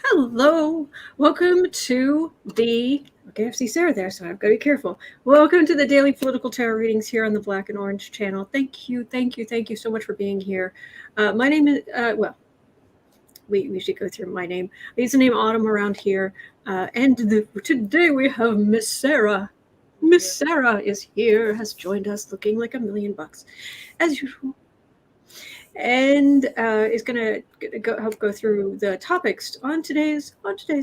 Hello, welcome to the. Okay, I see Sarah there, so I've got to be careful. Welcome to the daily political tarot readings here on the Black and Orange channel. Thank you so much for being here. My name is we should go through my name. I use the name Autumn around here, and today we have Miss Sarah. Miss Sarah is here, has joined us, looking like $1,000,000 as usual, and is going to help go through the topics on today's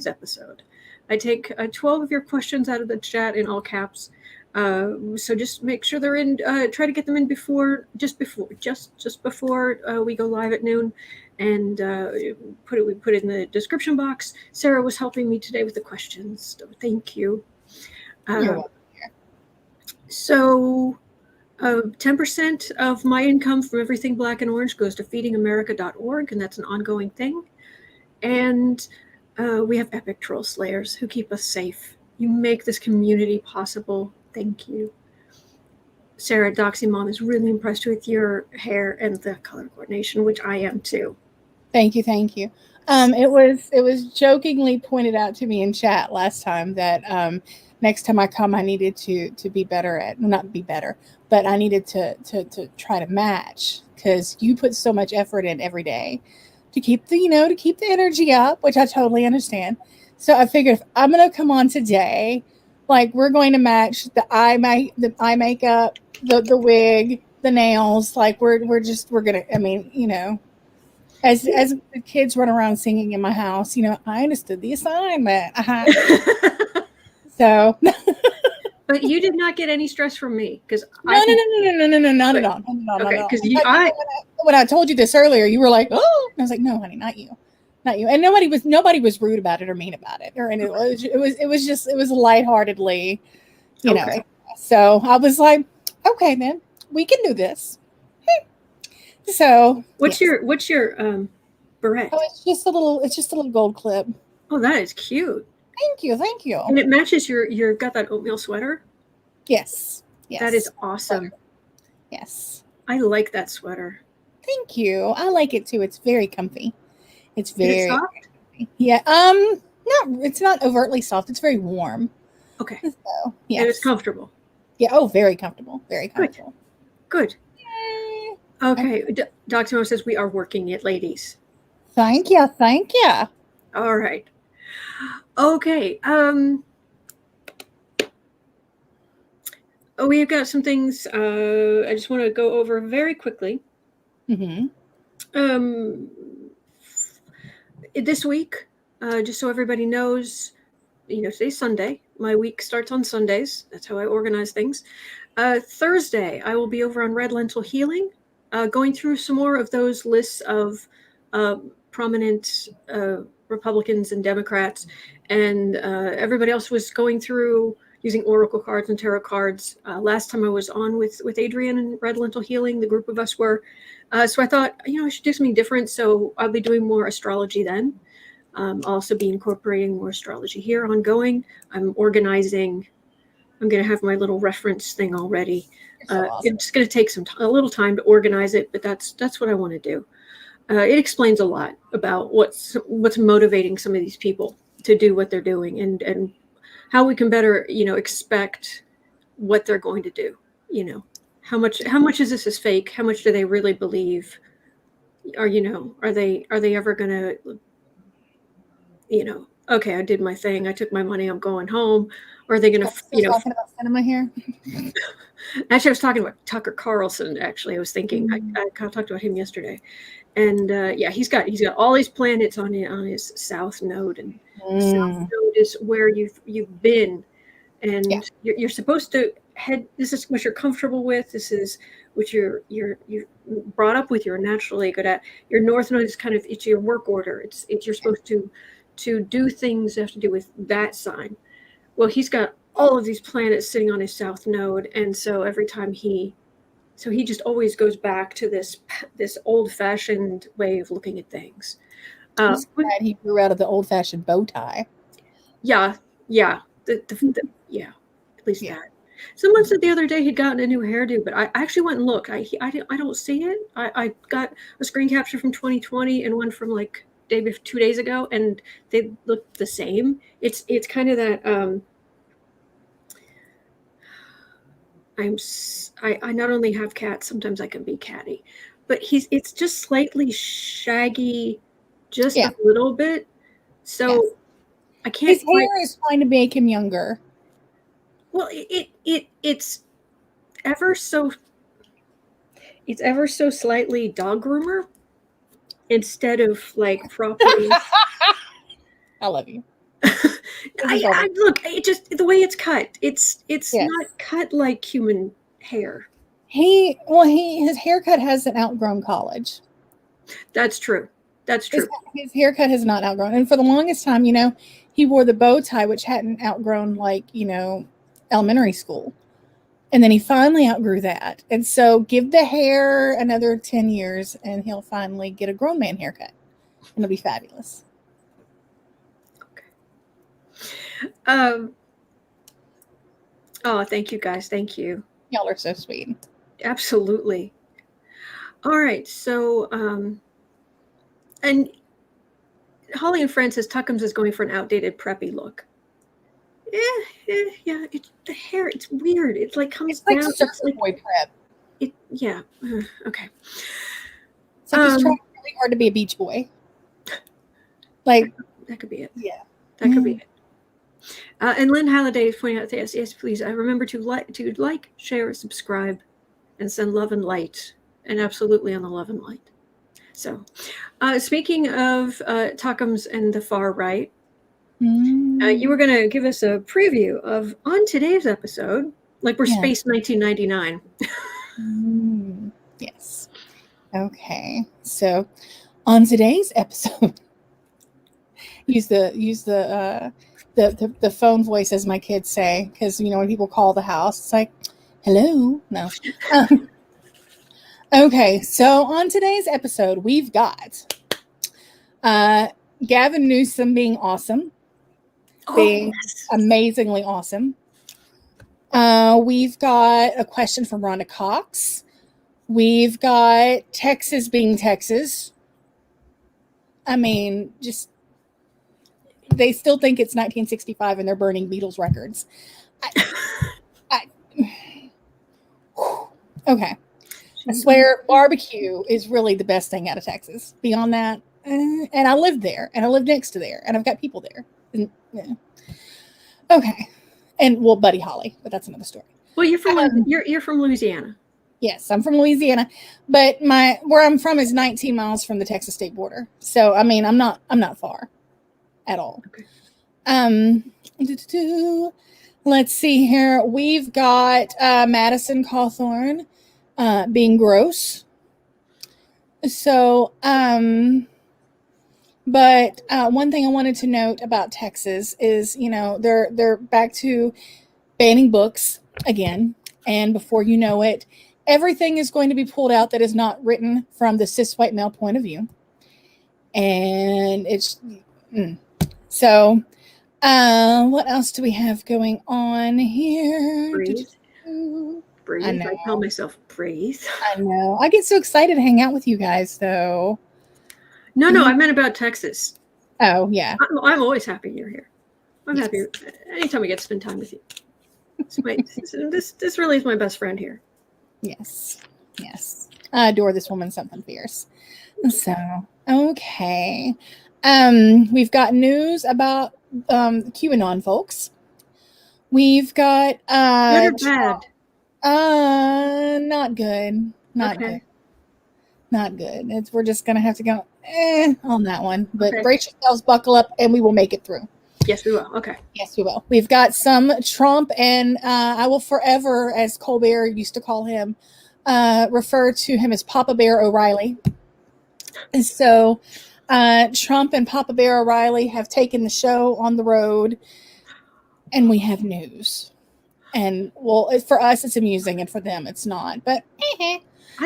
episode. I take 12 of your questions out of the chat in all caps. So just make sure they're in. Try to get them in just before we go live at noon, and we put it in the description box. Sarah was helping me today with the questions. So thank you. You're welcome. So 10% of my income from everything Black and Orange goes to feedingamerica.org, and that's an ongoing thing. And we have epic troll slayers who keep us safe. You make this community possible. Thank you. Sarah, Doxy Mom is really impressed with your hair and the color coordination, which I am too. Thank you. It was jokingly pointed out to me in chat last time that next time I come, I needed to be better at, not be better, but I needed to try to match, because you put so much effort in every day to keep the energy up, which I totally understand. So I figured if I'm gonna come on today, like, we're going to match the eye makeup, the wig, the nails. Like, we're gonna. I mean, as the kids run around singing in my house, I understood the assignment. So. But you did not get any stress from me, because no, not at all. Okay, because when I told you this earlier, you were like, "Oh," and I was like, "No, honey, not you." And nobody was rude about it or mean about it, or anything. It was lightheartedly, okay. So I was like, okay, then we can do this. So what's your beret? Oh, it's just a little gold clip. Oh, that is cute. Thank you. And it matches you've got that oatmeal sweater. Yes. That is awesome. Yes. I like that sweater. Thank you. I like it too. It's very comfy. It's very soft? Yeah. It's not overtly soft. It's very warm. Okay. So, yes. And it's comfortable. Yeah. Oh, very comfortable. Very comfortable. Good. Yay. Okay. Dr. Mo says we are working it, ladies. Thank you. All right. Okay. We've got some things I just want to go over very quickly. Mm-hmm. This week, just so everybody knows, today's Sunday. My week starts on Sundays. That's how I organize things. Thursday, I will be over on Red Lentil Healing, going through some more of those lists of prominent Republicans and Democrats, and everybody else was going through using oracle cards and tarot cards. Last time I was on with Adrian and Red Lentil Healing, the group of us were. So I thought, I should do something different. So I'll be doing more astrology then. I'll also be incorporating more astrology here ongoing. I'm organizing. I'm going to have my little reference thing already. So awesome. It's going to take a little time to organize it, but that's what I want to do. It explains a lot about what's motivating some of these people to do what they're doing, and how we can better, expect what they're going to do. How much is this fake? How much do they really believe? Or, are they ever going to, okay, I did my thing. I took my money. I'm going home. Or are they going to, talking about cinema here? Actually, I was talking about Tucker Carlson. Actually, I was thinking, I talked about him yesterday. And he's got all these planets on his south node, and south node is where you've been, and you're supposed to head. This is what you're comfortable with. This is what you're brought up with. You're naturally good at. Your north node is it's your work order. It's you're supposed to do things that have to do with that sign. Well, he's got all of these planets sitting on his south node, and so every time he just always goes back to this old-fashioned way of looking at things. Glad he grew out of the old-fashioned bow tie. Yeah, at least that. Someone said the other day he'd gotten a new hairdo, but I actually went and looked. I don't see it. I got a screen capture from 2020 and one from like maybe 2 days ago, and they look the same. It's kind of that. I not only have cats, sometimes I can be catty, but it's just slightly shaggy, just a little bit. So I can't. His hair is trying to make him younger. Well, it's ever so. It's ever so slightly dog groomer instead of like properly. I love you. I look, it just the way it's cut. It's not cut like human hair. His haircut hasn't outgrown college. That's true. That's true. His haircut has not outgrown, and for the longest time, he wore the bow tie, which hadn't outgrown like elementary school, and then he finally outgrew that. And so, give the hair another 10 years, and he'll finally get a grown man haircut, and it'll be fabulous. Oh, thank you guys. Thank you. Y'all are so sweet. Absolutely. All right. So, and Holly and Fran says Tuckums is going for an outdated preppy look. Yeah. It's the hair. It's weird. It's like comes down. Like surfer boy prep. Okay. So he's trying really hard to be a beach boy. Like that could be it. Yeah. That could be it. And Lynn Halliday is pointing out, yes, please. Remember to like, share, subscribe, and send love and light, and absolutely on the love and light. So, speaking of Tuckums and the far right, you were going to give us a preview of on today's episode, like we're Space 1999. Yes. Okay. So, on today's episode, use the phone voice, as my kids say, because when people call the house, it's like, hello. No. Okay, so on today's episode, we've got Gavin Newsom being awesome, being amazingly awesome. We've got a question from Rhonda Cox. We've got Texas being Texas. I mean, just they still think it's 1965 and they're burning Beatles records. Okay. I swear barbecue is really the best thing out of Texas. Beyond that, and I live there, and I live next to there, and I've got people there. And, okay. And Buddy Holly, but that's another story. Well, you're from you're from Louisiana. Yes, I'm from Louisiana, but where I'm from is 19 miles from the Texas state border. So I mean, I'm not far at all. Okay. Let's see here. We've got Madison Cawthorne being gross. So, but one thing I wanted to note about Texas is, they're back to banning books again, and before you know it, everything is going to be pulled out that is not written from the cis white male point of view, and it's so. What else do we have going on here? Breathe. I tell myself breathe. I know. I get so excited to hang out with you guys, though. No, I meant about Texas. Oh, yeah. I'm always happy you're here. I'm happy anytime we get to spend time with you. This really is my best friend here. Yes. I adore this woman something fierce. So, okay. We've got news about QAnon folks. We've got good or bad? Not good. Not good. We're just gonna have to go on that one. But brace yourselves, buckle up, and we will make it through. Yes, we will. Okay. Yes, we will. We've got some Trump, and I will forever, as Colbert used to call him, refer to him as Papa Bear O'Reilly. And so Trump and Papa Bear O'Reilly have taken the show on the road, and we have news. And for us, it's amusing, and for them, it's not. But I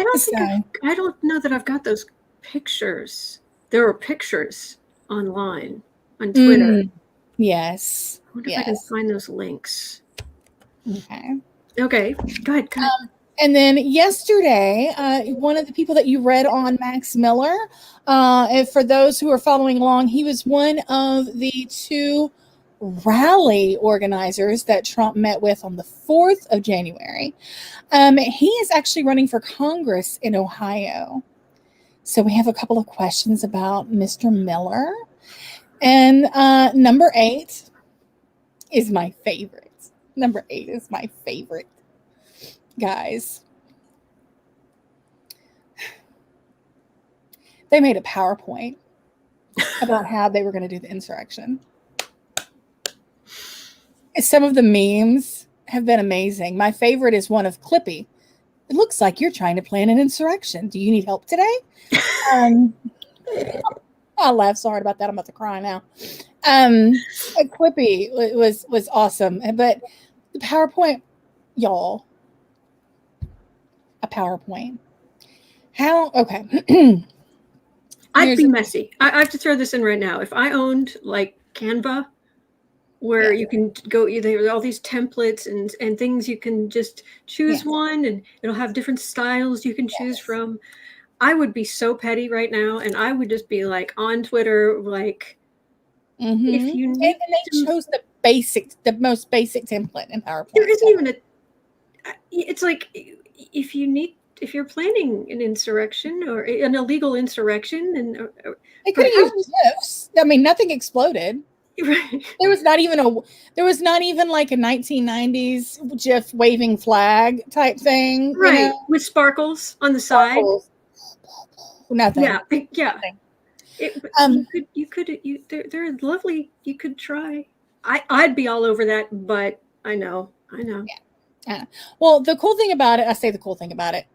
don't know that I've got those pictures. There are pictures online on Twitter. Yes. I wonder if I can find those links. Okay. Okay. Go ahead. And then yesterday, one of the people that you read on, Max Miller, and for those who are following along, he was one of the 2 rally organizers that Trump met with on the 4th of January. He is actually running for Congress in Ohio. So we have a couple of questions about Mr. Miller. And number 8 is my favorite. Number 8 is my favorite. Guys, they made a PowerPoint about how they were going to do the insurrection. Some of the memes have been amazing. My favorite is one of Clippy. It looks like you're trying to plan an insurrection. Do you need help today? I laugh so hard about that. I'm about to cry now. Clippy was awesome. But the PowerPoint, y'all, a PowerPoint. How? Okay. I'd be messy. I have to throw this in right now. If I owned like Canva, where you can go, there are all these templates and things you can just choose one, and it'll have different styles you can choose from. I would be so petty right now, and I would just be like on Twitter, like, if you need, and they chose the most basic template in PowerPoint. There isn't even it's like, if you're planning an insurrection or an illegal insurrection, and they could have used GIFs. I mean, nothing exploded. Right. There was not even like a 1990s GIF waving flag type thing, right? You know? With sparkles on the side. Nothing. Yeah. They're lovely. You could try. I'd be all over that, but I know. Yeah. Well, the cool thing about it, I say the cool thing about it,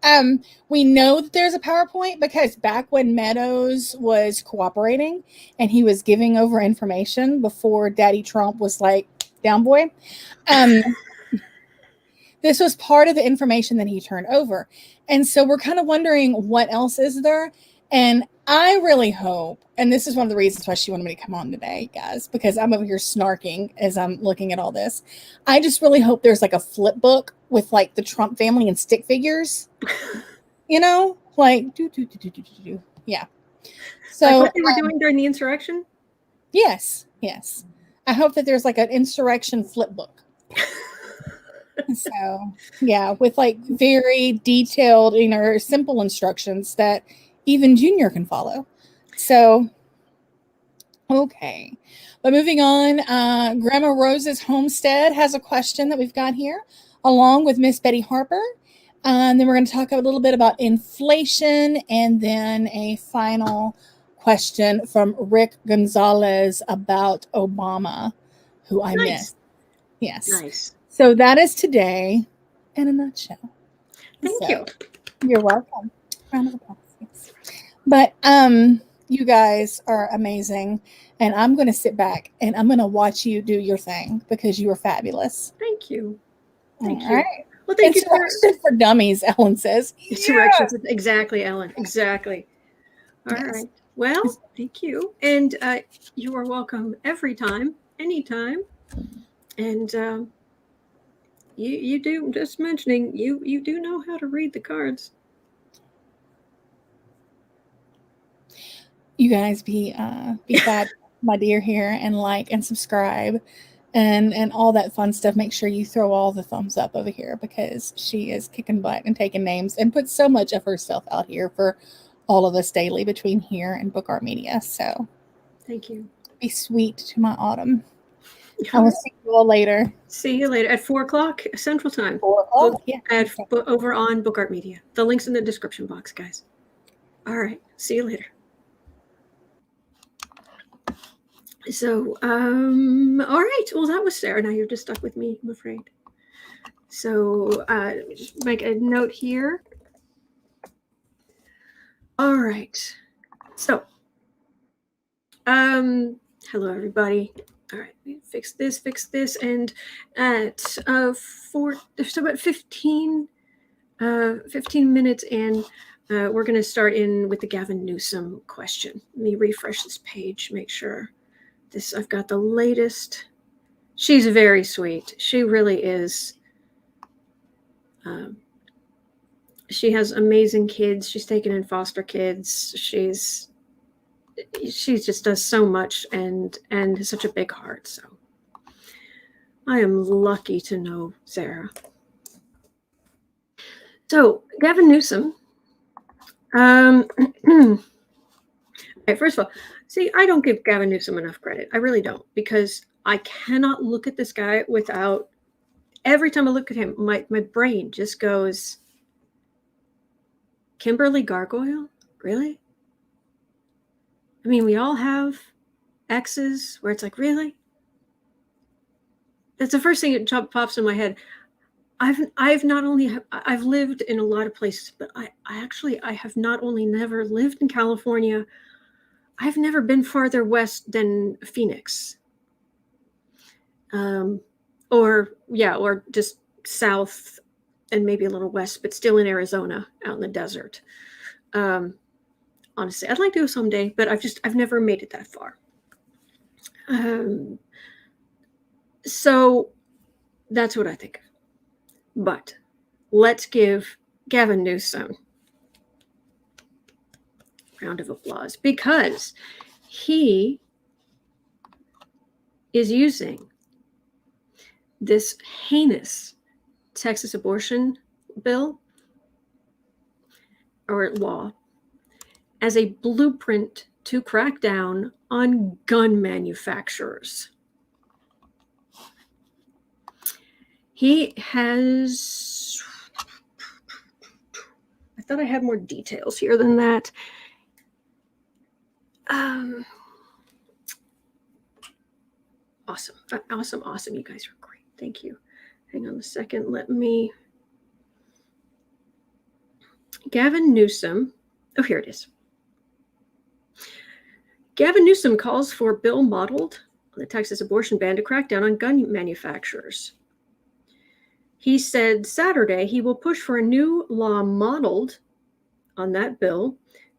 we know that there's a PowerPoint because back when Meadows was cooperating and he was giving over information before Daddy Trump was like, down boy, this was part of the information that he turned over. And so we're kind of wondering what else is there. And I really hope, and this is one of the reasons why she wanted me to come on today, guys, because I'm over here snarking as I'm looking at all this. I just really hope there's like a flip book with like the Trump family and stick figures, you know, like yeah. So like what they were doing during the insurrection. Yes. I hope that there's like an insurrection flip book. So yeah, with like very detailed, simple instructions that even Junior can follow. So, okay. But moving on, Grandma Rose's Homestead has a question that we've got here, along with Miss Betty Harper. And then we're going to talk a little bit about inflation, and then a final question from Rick Gonzalez about Obama, who I missed. Yes. Nice. So that is today in a nutshell. Thank you. You're welcome. Round of applause. But you guys are amazing, and I'm going to sit back and I'm going to watch you do your thing because you are fabulous. Thank you. Thank you. Right. Well, thank you for dummies, Ellen says. Insurrections. Yeah. Exactly, Ellen. Exactly. All right. Well, thank you. And you are welcome every time, anytime. And you do, just mentioning, you do know how to read the cards. You guys be fab, my dear, here, and like and subscribe and all that fun stuff. Make sure you throw all the thumbs up over here because she is kicking butt and taking names and puts so much of herself out here for all of us daily between here and Book Art Media. So thank you. Be sweet to my Autumn. I will see you all later. See you later at 4:00 Central Time. 4:00, yeah. Over on Book Art Media. The link's in the description box, guys. All right. See you later. So, all right. Well, that was Sarah. Now you're just stuck with me, I'm afraid. So, let me just make a note here. All right. So, hello, everybody. All right, we fix this, and at so about 15 minutes in, we're going to start in with the Gavin Newsom question. Let me refresh this page, make sure I've got the latest. She's very sweet. She really is. She has amazing kids. She's taken in foster kids. She just does so much and has such a big heart. So I am lucky to know Sarah. So Gavin Newsom. Okay, first of all, see, I don't give Gavin Newsom enough credit. I really don't, because I cannot look at this guy without, every time I look at him, my brain just goes, Kimberly Gargoyle? Really? I mean, we all have exes where it's like, really? That's the first thing that pops in my head. I've not only I've lived in a lot of places, but I have not only never lived in California, I've never been farther west than Phoenix. Or just south and maybe a little west, but still in Arizona, out in the desert. Honestly, I'd like to go someday, but I've never made it that far. So that's what I think of. But let's give Gavin Newsom a round of applause, because he is using this heinous Texas abortion bill or law as a blueprint to crack down on gun manufacturers. He has, I thought I had more details here than that. Awesome. You guys are great. Thank you. Hang on a second. Gavin Newsom. Oh, here it is. Gavin Newsom calls for a bill modeled on the Texas abortion ban to crack down on gun manufacturers. He said Saturday he will push for a new law modeled on that bill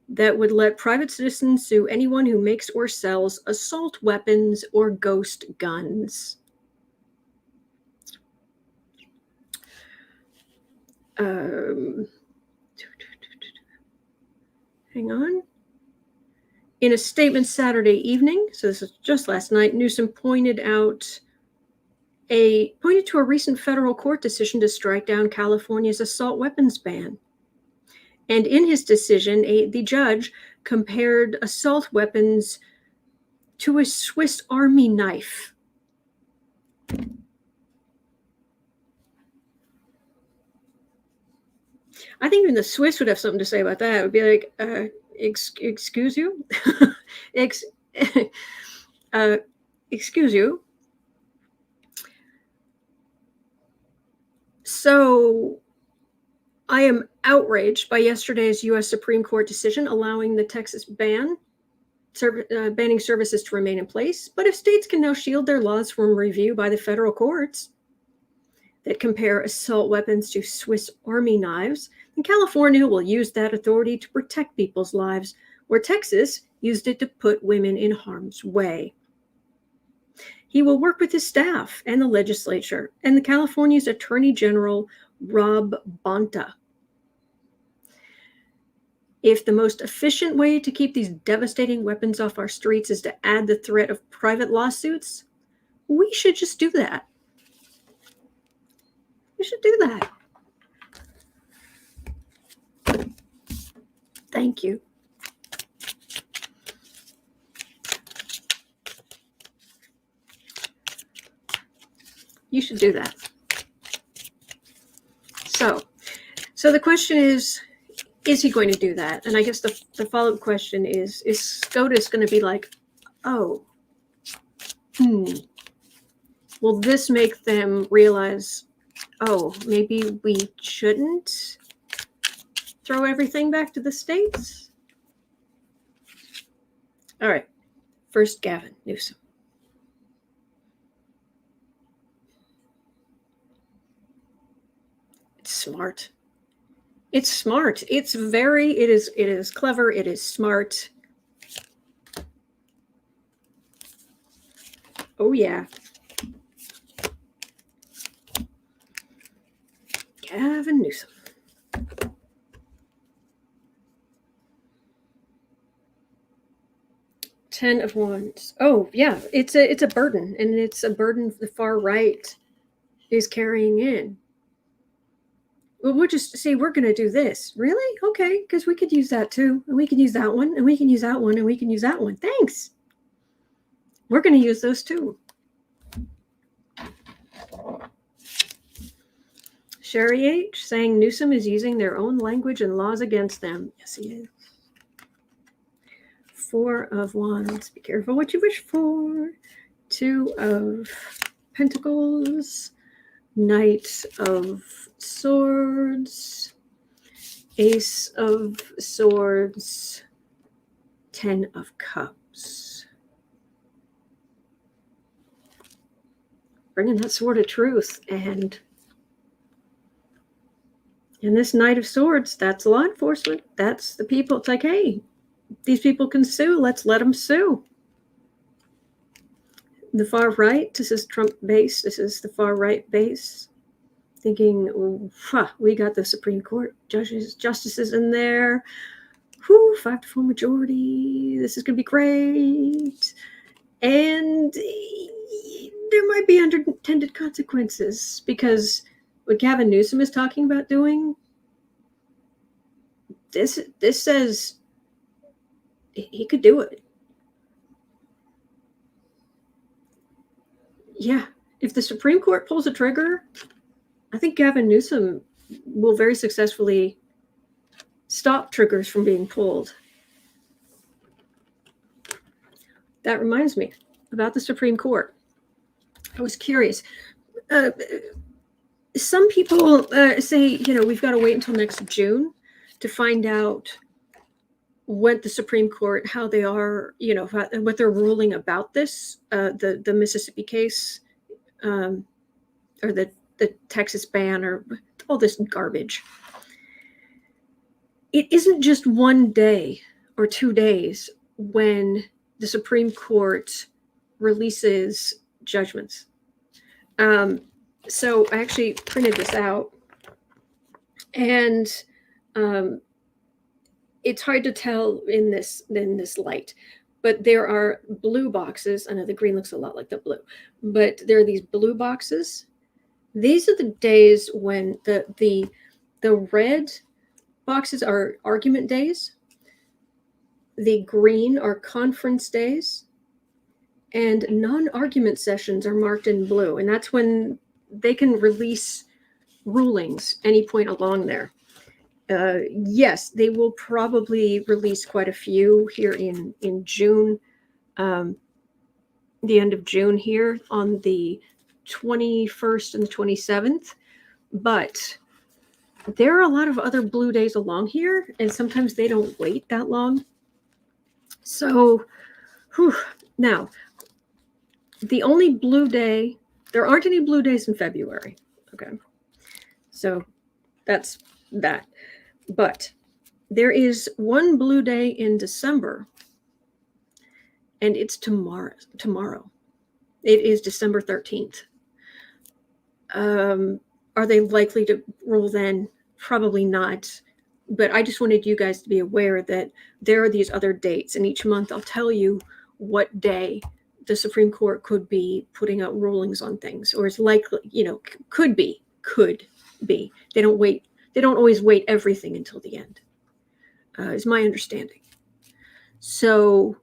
that would let private citizens sue anyone who makes or sells assault weapons or ghost guns. Hang on. In a statement Saturday evening, so this is just last night, Newsom pointed to a recent federal court decision to strike down California's assault weapons ban. And in his decision, the judge compared assault weapons to a Swiss Army knife. I think even the Swiss would have something to say about that. It would be like, excuse you? Excuse you? So I am outraged by yesterday's U.S. Supreme Court decision allowing the Texas banning services to remain in place. But if states can now shield their laws from review by the federal courts that compare assault weapons to Swiss Army knives, then California will use that authority to protect people's lives, where Texas used it to put women in harm's way. He will work with his staff and the legislature and the California's Attorney General, Rob Bonta. If the most efficient way to keep these devastating weapons off our streets is to add the threat of private lawsuits, we should just do that. We should do that. Thank you. You should do that. So the question is he going to do that? And I guess the follow-up question is SCOTUS going to be like, oh, will this make them realize, oh, maybe we shouldn't throw everything back to the states? All right. First, Gavin Newsom. It's smart. It's smart. It is clever. It is smart. Oh, yeah. Gavin Newsom. Ten of Wands. Oh, yeah. It's a burden, and it's a burden the far right is carrying in. Well, we'll just say we're going to do this. Really? Okay, because we could use that too. And we can use that one, and we can use that one, and we can use that one. Thanks. We're going to use those too. Sherry H. saying Newsom is using their own language and laws against them. Yes, he is. Four of Wands. Be careful what you wish for. Two of Pentacles. Knight of Swords. Ace of Swords. 10 of Cups. Bringing that sword of truth. And this Knight of Swords, that's law enforcement. That's the people. It's like, hey, these people can sue. Let's let them sue. The far right, this is Trump base. This is the far right base. Thinking, we got the Supreme Court justices in there. 5-4 majority. This is going to be great. And there might be unintended consequences because what Gavin Newsom is talking about doing, this says he could do it. Yeah, if the Supreme Court pulls a trigger, I think Gavin Newsom will very successfully stop triggers from being pulled. That reminds me about the Supreme Court. I was curious. Some people say, we've got to wait until next June to find out what the Supreme Court, how they are, what they're ruling about this, the Mississippi case, or the Texas ban, or all this garbage. It isn't just 1 day or 2 days when the Supreme Court releases judgments. So I actually printed this out, and it's hard to tell in this light, but there are blue boxes. I know the green looks a lot like the blue, but there are these blue boxes. These are the days when the red boxes are argument days. The green are conference days, and non-argument sessions are marked in blue, and that's when they can release rulings any point along there. Yes, they will probably release quite a few here in June, the end of June here on the 21st and the 27th. But there are a lot of other blue days along here, and sometimes they don't wait that long. So, now, the only blue day, there aren't any blue days in February. Okay. So that's that. But there is one blue day in December, and it's tomorrow. It is December 13th. Are they likely to rule then? Probably not. But I just wanted you guys to be aware that there are these other dates, and each month I'll tell you what day the Supreme Court could be putting out rulings on things, or is likely, could be. They don't always wait everything until the end, is my understanding. So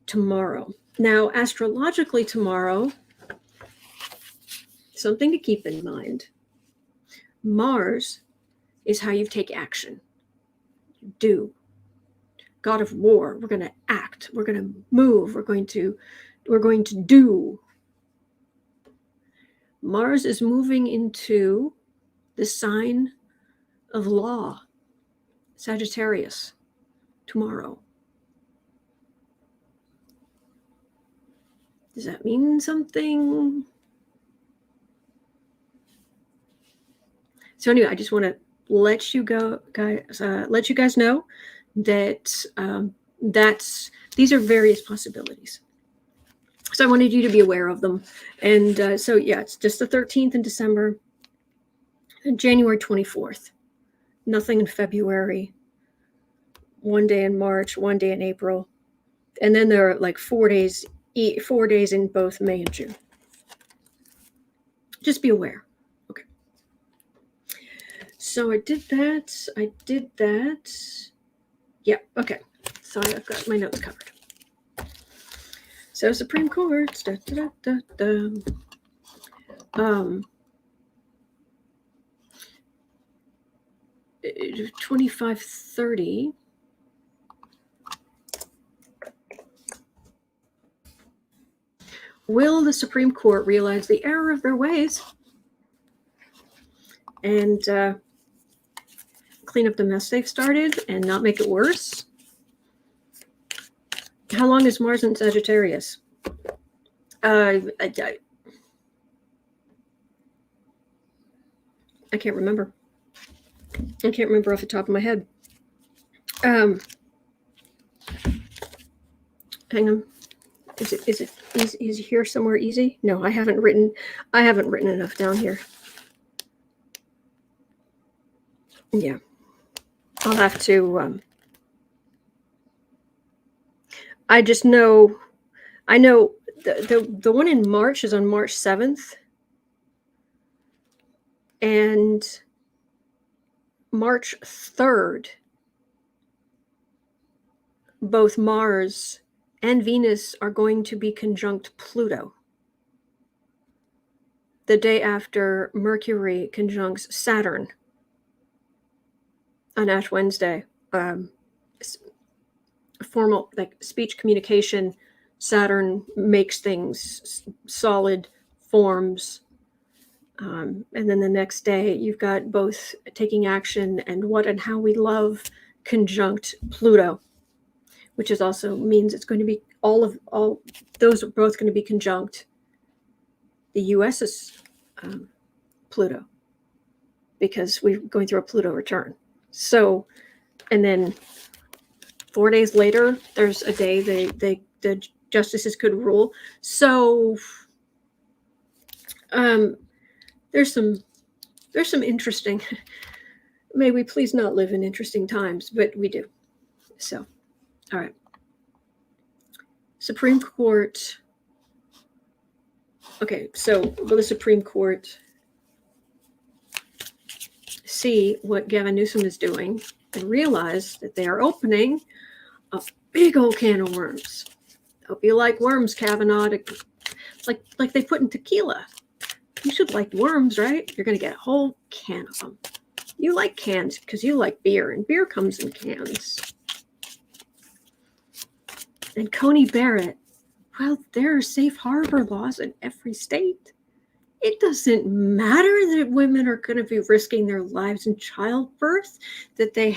tomorrow. Now, astrologically tomorrow, something to keep in mind. Mars is how you take action. You do. God of war, we're going to act. We're going to move. We're going to do. Mars is moving into the sign of law, Sagittarius, tomorrow. Does that mean something? So anyway, I just want to let you guys know that these are various possibilities. So I wanted you to be aware of them. And so yeah, it's just the 13th in December and January 24th. Nothing in February. 1 day in March, 1 day in April, And then there are like 4 days, 4 days in both May and June. Just be aware. Okay. So I did that. Yeah, okay. So I've got my notes covered. So Supreme Court, 2530. Will the Supreme Court realize the error of their ways and clean up the mess they've started and not make it worse? How long is Mars in Sagittarius? I can't remember. I can't remember off the top of my head. Hang on. Is it here somewhere easy? No, I haven't written enough down here. Yeah. I'll have to I just know the one in March is on March 7th. And March 3rd, both Mars and Venus are going to be conjunct Pluto. The day after Mercury conjuncts Saturn on Ash Wednesday. Formal, like speech communication, Saturn makes things solid, forms. And then the next day, you've got both taking action and what and how we love conjunct Pluto, which is also means it's going to be all those are both going to be conjunct the U.S.'s Pluto, because we're going through a Pluto return. So, and then 4 days later, there's a day the justices could rule. So, there's some interesting. May we please not live in interesting times, but we do. So, all right. Supreme Court. Okay, so will the Supreme Court see what Gavin Newsom is doing and realize that they are opening a big old can of worms? Hope you like worms, Kavanaugh. Like they put in tequila. You should like worms, right? You're going to get a whole can of them. You like cans because you like beer, and beer comes in cans. And Coney Barrett, well, there are safe harbor laws in every state. It doesn't matter that women are going to be risking their lives in childbirth, that they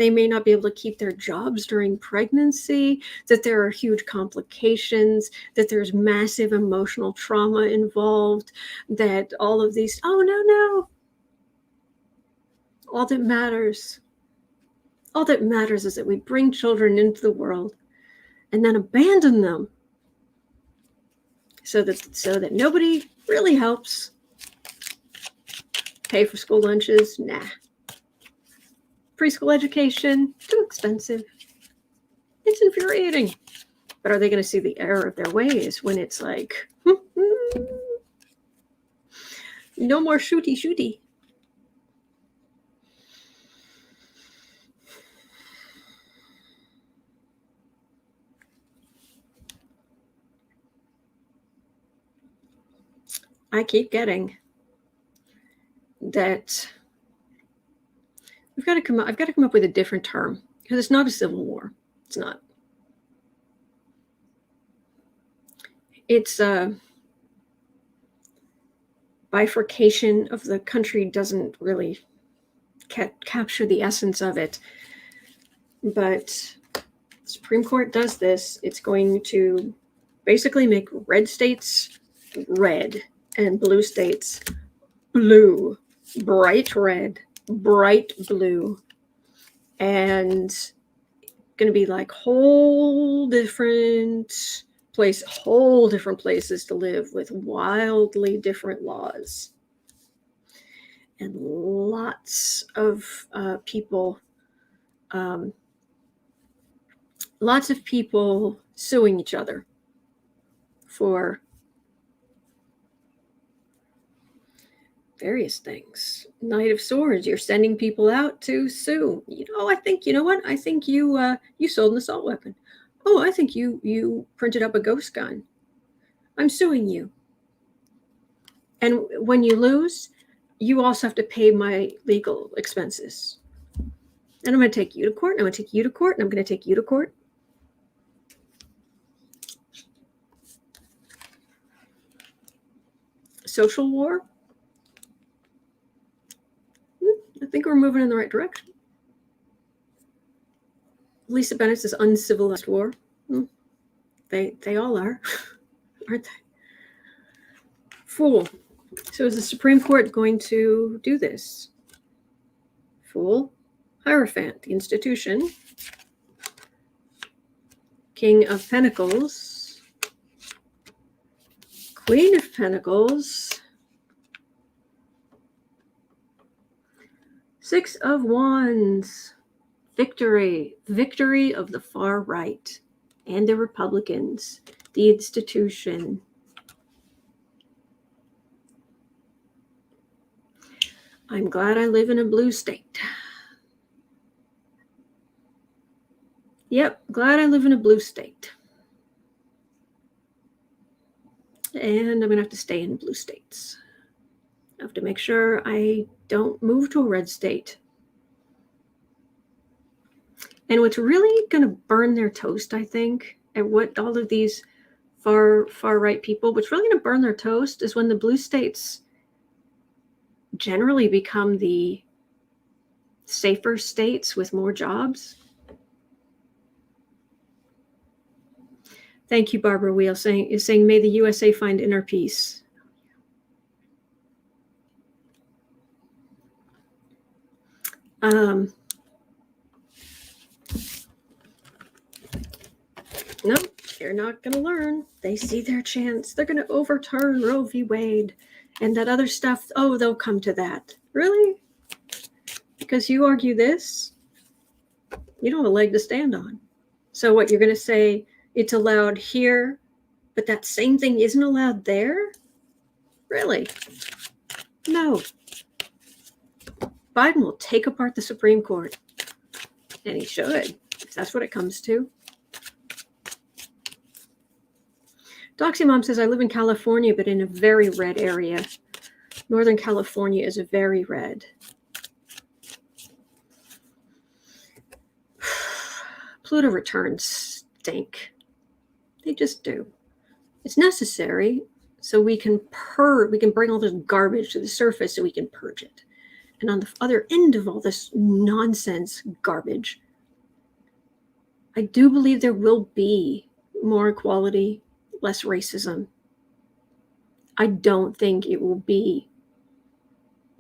may not be able to keep their jobs during pregnancy, that there are huge complications, that there's massive emotional trauma involved, that all of these, oh, no. All that matters is that we bring children into the world and then abandon them so that nobody really helps. Pay for school lunches? Nah. Preschool education? Too expensive. It's infuriating. But are they going to see the error of their ways when it's like, no more shooty? I keep getting that I've got to come up with a different term, because it's not a civil war. It's not. It's a bifurcation of the country. Doesn't really capture the essence of it. But the Supreme Court does this. It's going to basically make red states red and blue states blue, bright red, bright blue, and going to be like whole different places to live with wildly different laws, and lots of people lots of people suing each other for various things. Knight of Swords, you're sending people out to sue. I think, you know what? I think you sold an assault weapon. Oh, I think you printed up a ghost gun. I'm suing you. And when you lose, you also have to pay my legal expenses. And I'm going to take you to court, and I'm going to take you to court, and I'm going to take you to court. Social war? I think we're moving in the right direction. Lisa Bennett says uncivilized war. They all are, aren't they? Fool. So is the Supreme Court going to do this? Fool. Hierophant, the institution. King of Pentacles. Queen of Pentacles. Six of Wands. Victory. Victory of the far right and the Republicans. The institution. I'm glad I live in a blue state. Yep, glad I live in a blue state. And I'm going to have to stay in blue states. I have to make sure I don't move to a red state. And what's really going to burn their toast, I think, and what all of these far right people, what's really going to burn their toast is when the blue states generally become the safer states with more jobs. Thank you, Barbara Wheel, is saying, may the USA find inner peace. No, they're not going to learn. They see their chance. They're going to overturn Roe v. Wade and that other stuff. Oh, they'll come to that. Really? Because you argue this, you don't have a leg to stand on. So what, you're going to say it's allowed here, but that same thing isn't allowed there? Really? No. Biden will take apart the Supreme Court. And he should, if that's what it comes to. Doxy Mom says, I live in California, but in a very red area. Northern California is very red. Pluto returns stink. They just do. It's necessary so we can bring all this garbage to the surface so we can purge it. And on the other end of all this nonsense garbage, I do believe there will be more equality, less racism. I don't think it will be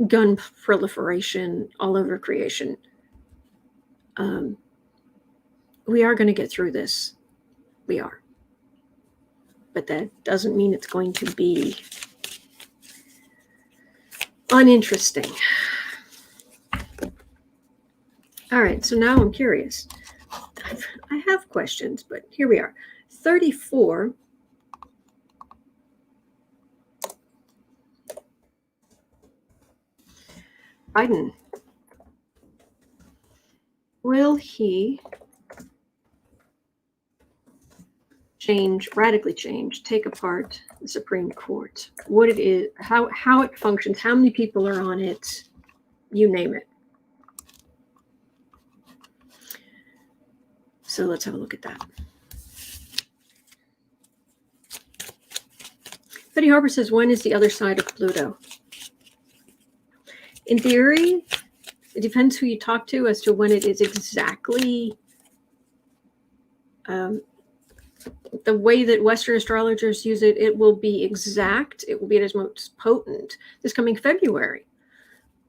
gun proliferation all over creation. We are going to get through this. We are. But that doesn't mean it's going to be uninteresting. All right, so now I'm curious. I have questions, but here we are. 34. Biden. Will he radically change, take apart the Supreme Court? What it is, how it functions, how many people are on it, you name it. So let's have a look at that. Betty Harper says, when is the other side of Pluto? In theory, it depends who you talk to as to when it is exactly. The way that Western astrologers use it, it will be exact. It will be at its most potent this coming February.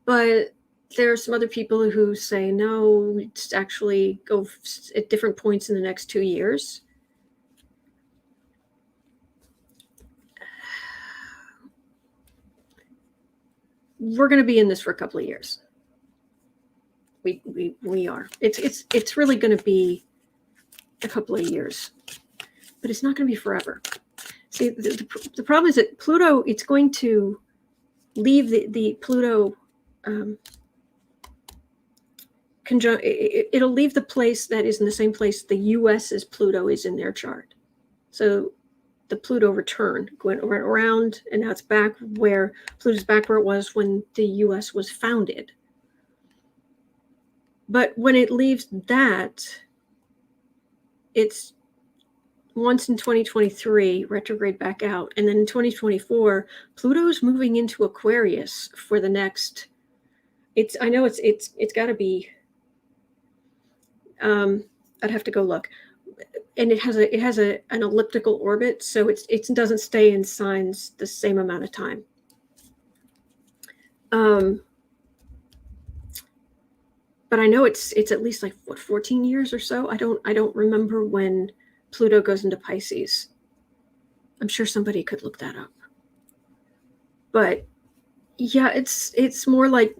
But there are some other people who say, no, it's actually go at different points in the next 2 years. We're going to be in this for a couple of years. We are. It's really going to be a couple of years, but it's not going to be forever. See, the problem is that Pluto, it's going to leave the Pluto it'll leave the place that is in the same place the U.S. as Pluto is in their chart. So the Pluto return went around, and now it's back where Pluto's back where it was when the U.S. was founded. But when it leaves that, it's once in 2023 retrograde back out, and then in 2024 Pluto's moving into Aquarius for the next. It's got to be. I'd have to go look, and it has an elliptical orbit, so it doesn't stay in signs the same amount of time. But I know it's at least like 14 years or so. I don't remember when Pluto goes into Pisces. I'm sure somebody could look that up. But yeah, it's more like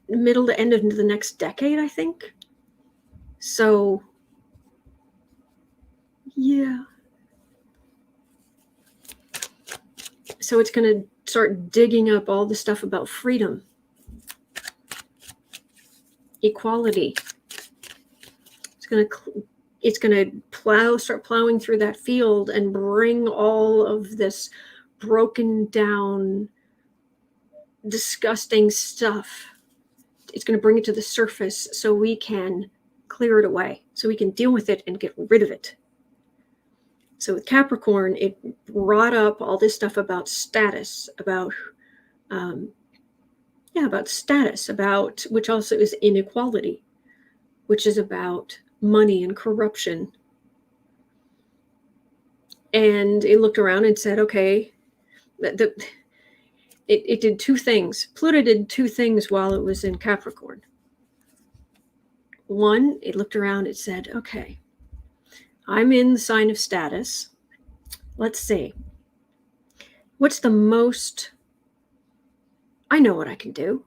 middle to end of the next decade, I think. So yeah. So it's going to start digging up all the stuff about freedom, equality. It's going to start plowing through that field and bring all of this broken down, disgusting stuff. It's going to bring it to the surface so we can clear it away, so we can deal with it and get rid of it. So with Capricorn, it brought up all this stuff about status, about status, which also is inequality, which is about money and corruption. And it looked around and said, okay, it did two things. Pluto did two things while it was in Capricorn. One, it looked around, it said, okay, I'm in the sign of status. Let's see. What's the most? I know what I can do.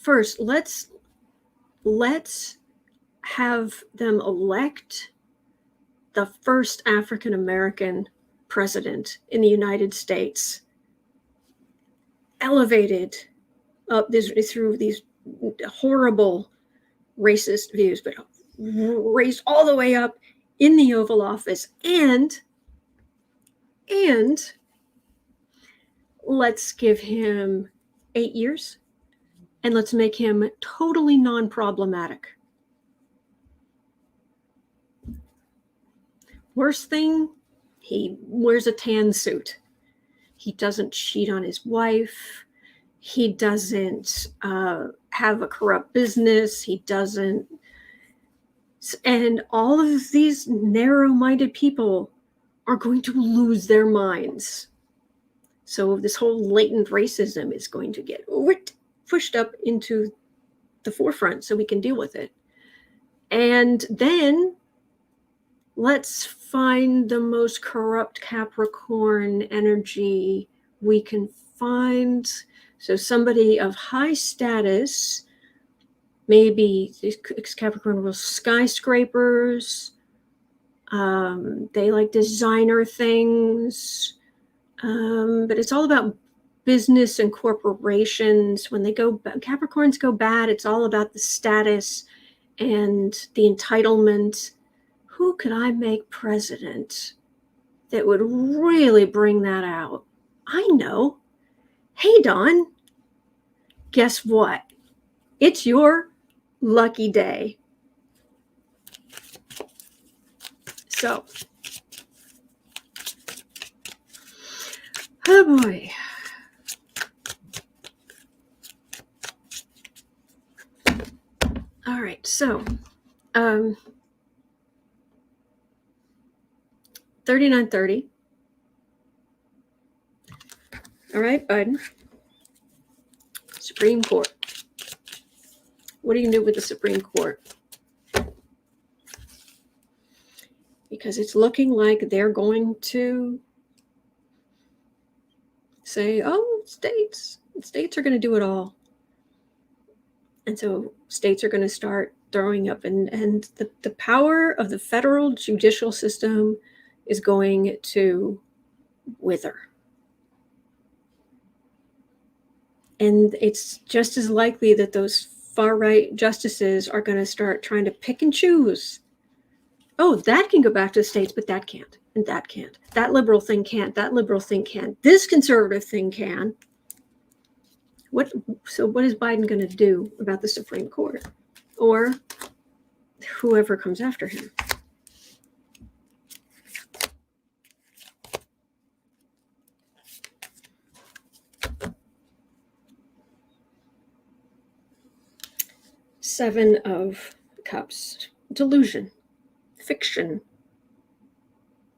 First, let's have them elect the first African American president in the United States, elevated up through these horrible racist views, but raised all the way up in the Oval Office, and let's give him 8 years, and let's make him totally non-problematic. Worst thing, he wears a tan suit. He doesn't cheat on his wife. He doesn't have a corrupt business. He doesn't. And all of these narrow-minded people are going to lose their minds. So this whole latent racism is going to get pushed up into the forefront so we can deal with it. And then let's find the most corrupt Capricorn energy we can find. So somebody of high status, maybe Capricorn rules skyscrapers. They like designer things. But it's all about business and corporations. When Capricorns go bad, it's all about the status and the entitlement. Who could I make president that would really bring that out? I know. Hey, Dawn, guess what? It's your lucky day. So, oh boy. All right, so 3930. All right, Biden. Supreme Court. What are you going to do with the Supreme Court? Because it's looking like they're going to say, oh, states are going to do it all. And so states are going to start throwing up, and the power of the federal judicial system is going to wither. And it's just as likely that those far-right justices are going to start trying to pick and choose. Oh, that can go back to the states, but that can't, and that can't. That liberal thing can't, that liberal thing can. This conservative thing can. So what is Biden going to do about the Supreme Court? Or whoever comes after him? Seven of Cups. Delusion. Fiction.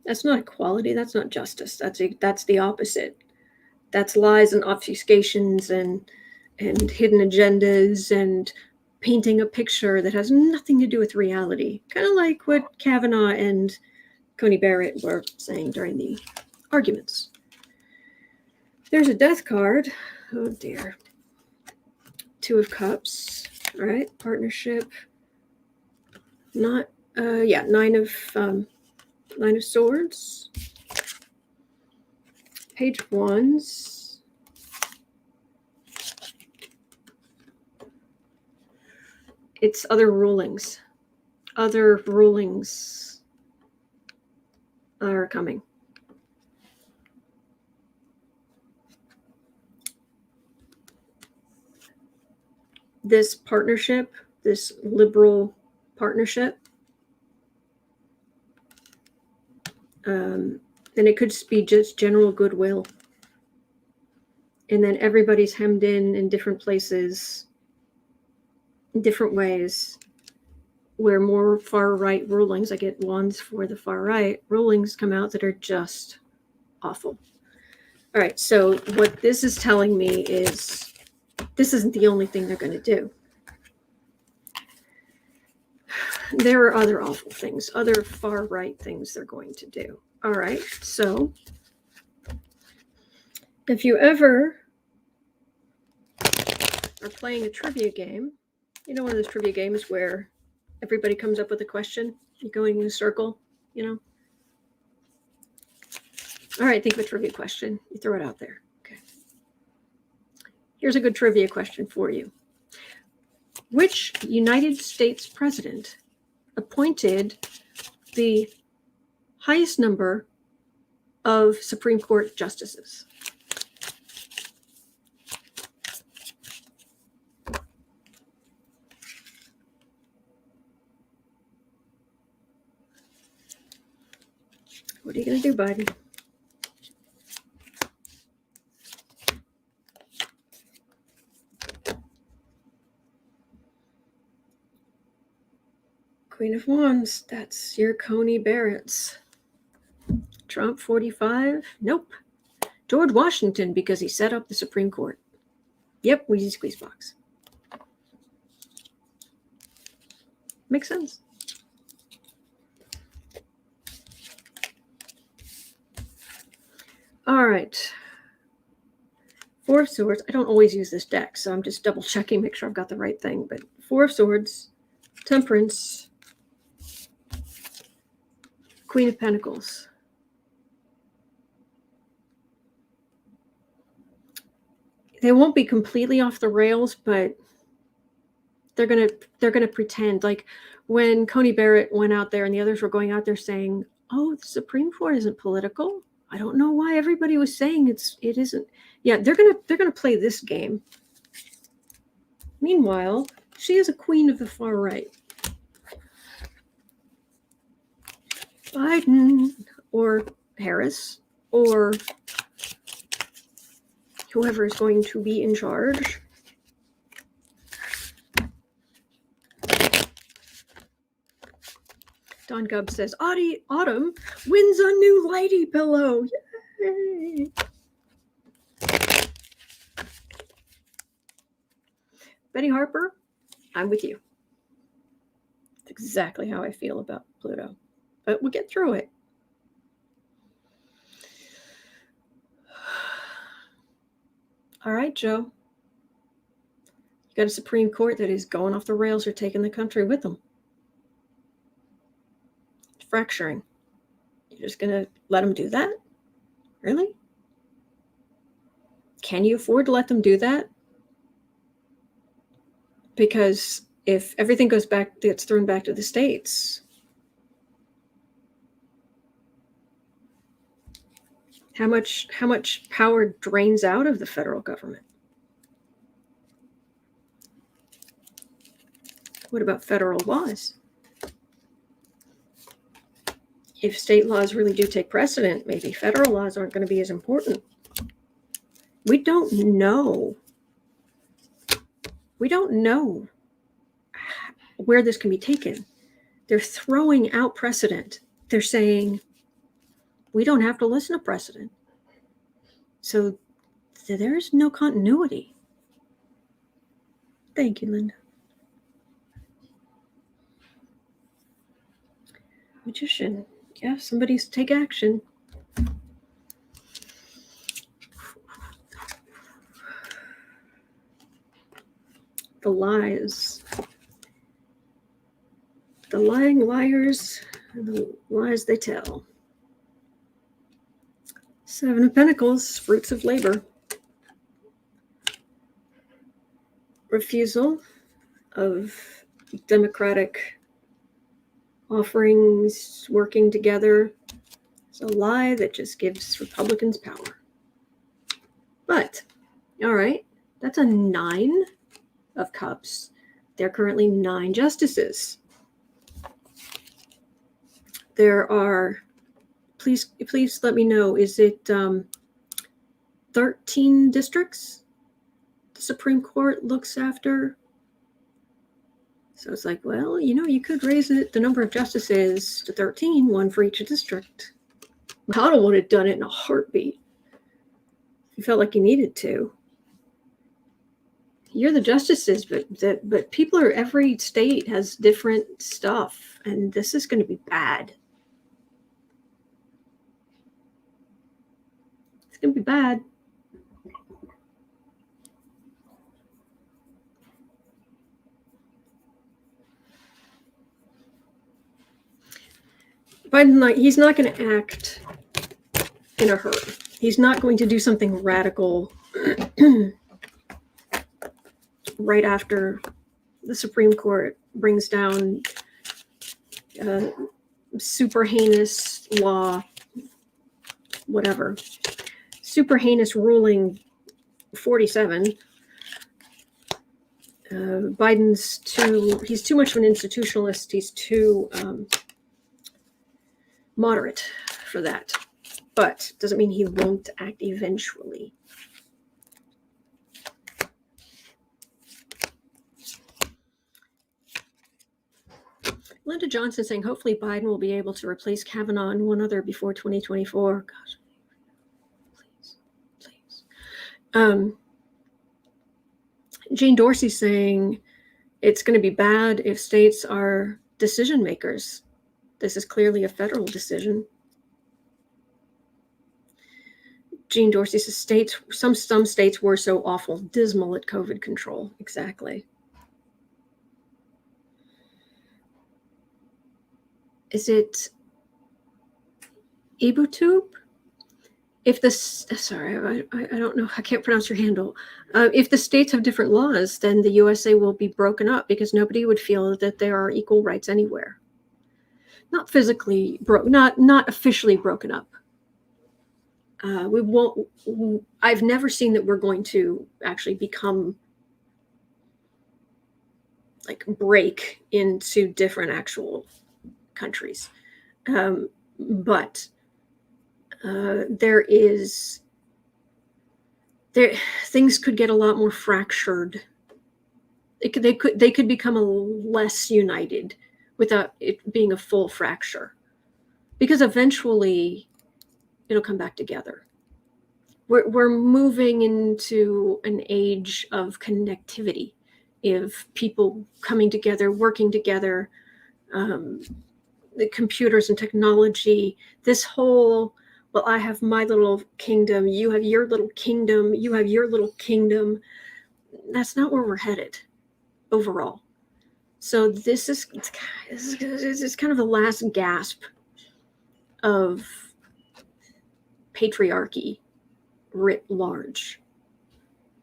That's not equality. That's not justice. That's the opposite. That's lies and obfuscations and hidden agendas and painting a picture that has nothing to do with reality. Kind of like what Kavanaugh and Coney Barrett were saying during the arguments. There's a death card. Oh dear. Two of Cups. All right. Partnership. Nine of Swords. Page of Wands. It's other rulings. Other rulings are coming. This partnership, this liberal partnership, then it could just be just general goodwill. And then everybody's hemmed in different places, in different ways, where more far-right rulings, I get wands for the far-right, rulings come out that are just awful. All right, so what this is telling me is this isn't the only thing they're going to do. There are other awful things, other far-right things they're going to do. All right, so if you ever are playing a trivia game, you know, one of those trivia games where everybody comes up with a question, you're going in a circle, you know? All right, think of a trivia question. You throw it out there. Okay. Here's a good trivia question for you. Which United States president appointed the highest number of Supreme Court justices? What are you going to do, Biden? Queen of Wands, that's your Coney Barrett's. Trump, 45? Nope. George Washington, because he set up the Supreme Court. Yep, Wheezy Squeeze Box. Makes sense. All right. Four of Swords. I don't always use this deck, so I'm just double checking, make sure I've got the right thing. But Four of Swords, Temperance, Queen of Pentacles. They won't be completely off the rails, but they're gonna pretend. Like when Coney Barrett went out there and the others were going out there saying, "Oh, the Supreme Court isn't political." I don't know why everybody was saying it isn't. Yeah, they're gonna play this game. Meanwhile, she is a queen of the far right. Biden or Harris or whoever is going to be in charge. Don Gubb says, Autumn wins a new lighty pillow. Yay! Betty Harper, I'm with you. That's exactly how I feel about Pluto. But we'll get through it. All right, Joe. You got a Supreme Court that is going off the rails or taking the country with them. It's fracturing. You're just going to let them do that? Really? Can you afford to let them do that? Because if everything gets thrown back to the states, how much power drains out of the federal government? What about federal laws? If state laws really do take precedent, maybe federal laws aren't going to be as important. We don't know. We don't know where this can be taken. They're throwing out precedent. They're saying, we don't have to listen to precedent. So there's no continuity. Thank you, Linda. Magician. Yeah, somebody's take action. The lies. The lying liars and the lies they tell. Seven of Pentacles, fruits of labor. Refusal of democratic offerings, working together. It's a lie that just gives Republicans power. But, all right, that's a 9 of Cups. There are currently 9 justices. There are, please let me know, is it 13 districts the Supreme Court looks after? So it's like, well, you could raise the number of justices to 13, 1 for each district. Connell would have done it in a heartbeat. You felt like you needed to. You're the justices, but people every state has different stuff, and this is going to be bad. It's going to be bad. Biden, he's not going to act in a hurry. He's not going to do something radical right after the Supreme Court brings down super heinous law, whatever. Super heinous ruling 47. He's too much of an institutionalist. He's too moderate for that. But doesn't mean he won't act eventually. Linda Johnson saying, hopefully Biden will be able to replace Kavanaugh and one other before 2024. Gosh, please. Jane Dorsey saying, it's going to be bad if states are decision makers. This is clearly a federal decision. Jane Dorsey says some states were so awful, dismal at COVID control. Exactly. Is it Ibutube? Sorry, I don't know. I can't pronounce your handle. If the states have different laws, then the USA will be broken up because nobody would feel that there are equal rights anywhere. Not physically not officially broken up. We won't. I've never seen that we're going to actually become break into different actual countries, but things could get a lot more fractured. They could become less united without it being a full fracture, because eventually it'll come back together. We're moving into an age of connectivity, of people coming together, working together, the computers and technology, this whole, well, I have my little kingdom, you have your little kingdom, you have your little kingdom. that's not where we're headed overall. So this is kind of the last gasp of patriarchy writ large,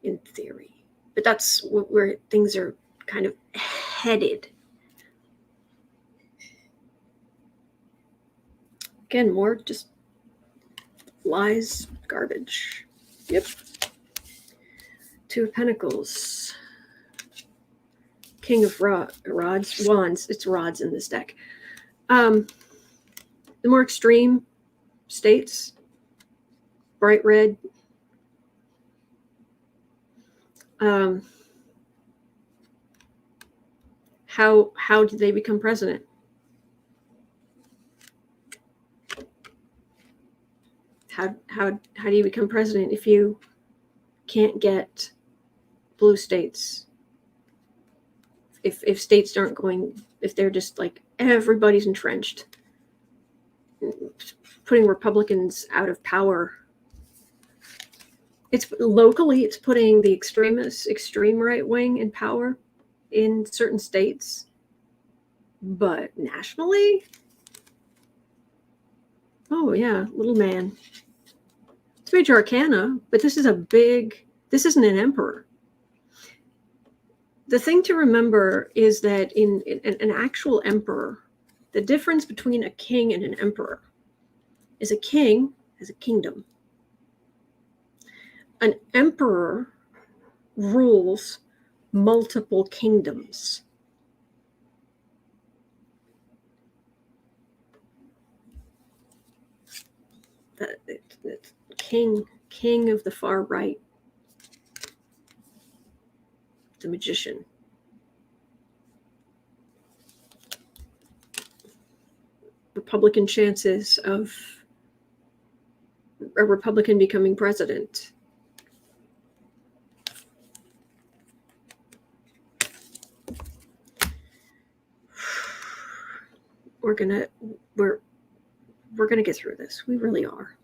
in theory. But that's where things are kind of headed. Again, more just lies, garbage. Yep. Two of Pentacles. King of Rods. Wands. It's rods in this deck. The more extreme states, bright red. How did they become president? How do you become president if you can't get blue states? If states aren't going, if they're just like everybody's entrenched, putting Republicans out of power. It's locally, it's putting the extreme right wing in power in certain states, but nationally, oh yeah, little man. It's major arcana, but this isn't an emperor. The thing to remember is that in an actual emperor, the difference between a king and an emperor is a king has a kingdom. An emperor rules multiple kingdoms. That's king of the far right, the magician. Republican chances of a Republican becoming president. We're gonna get through this. We really are.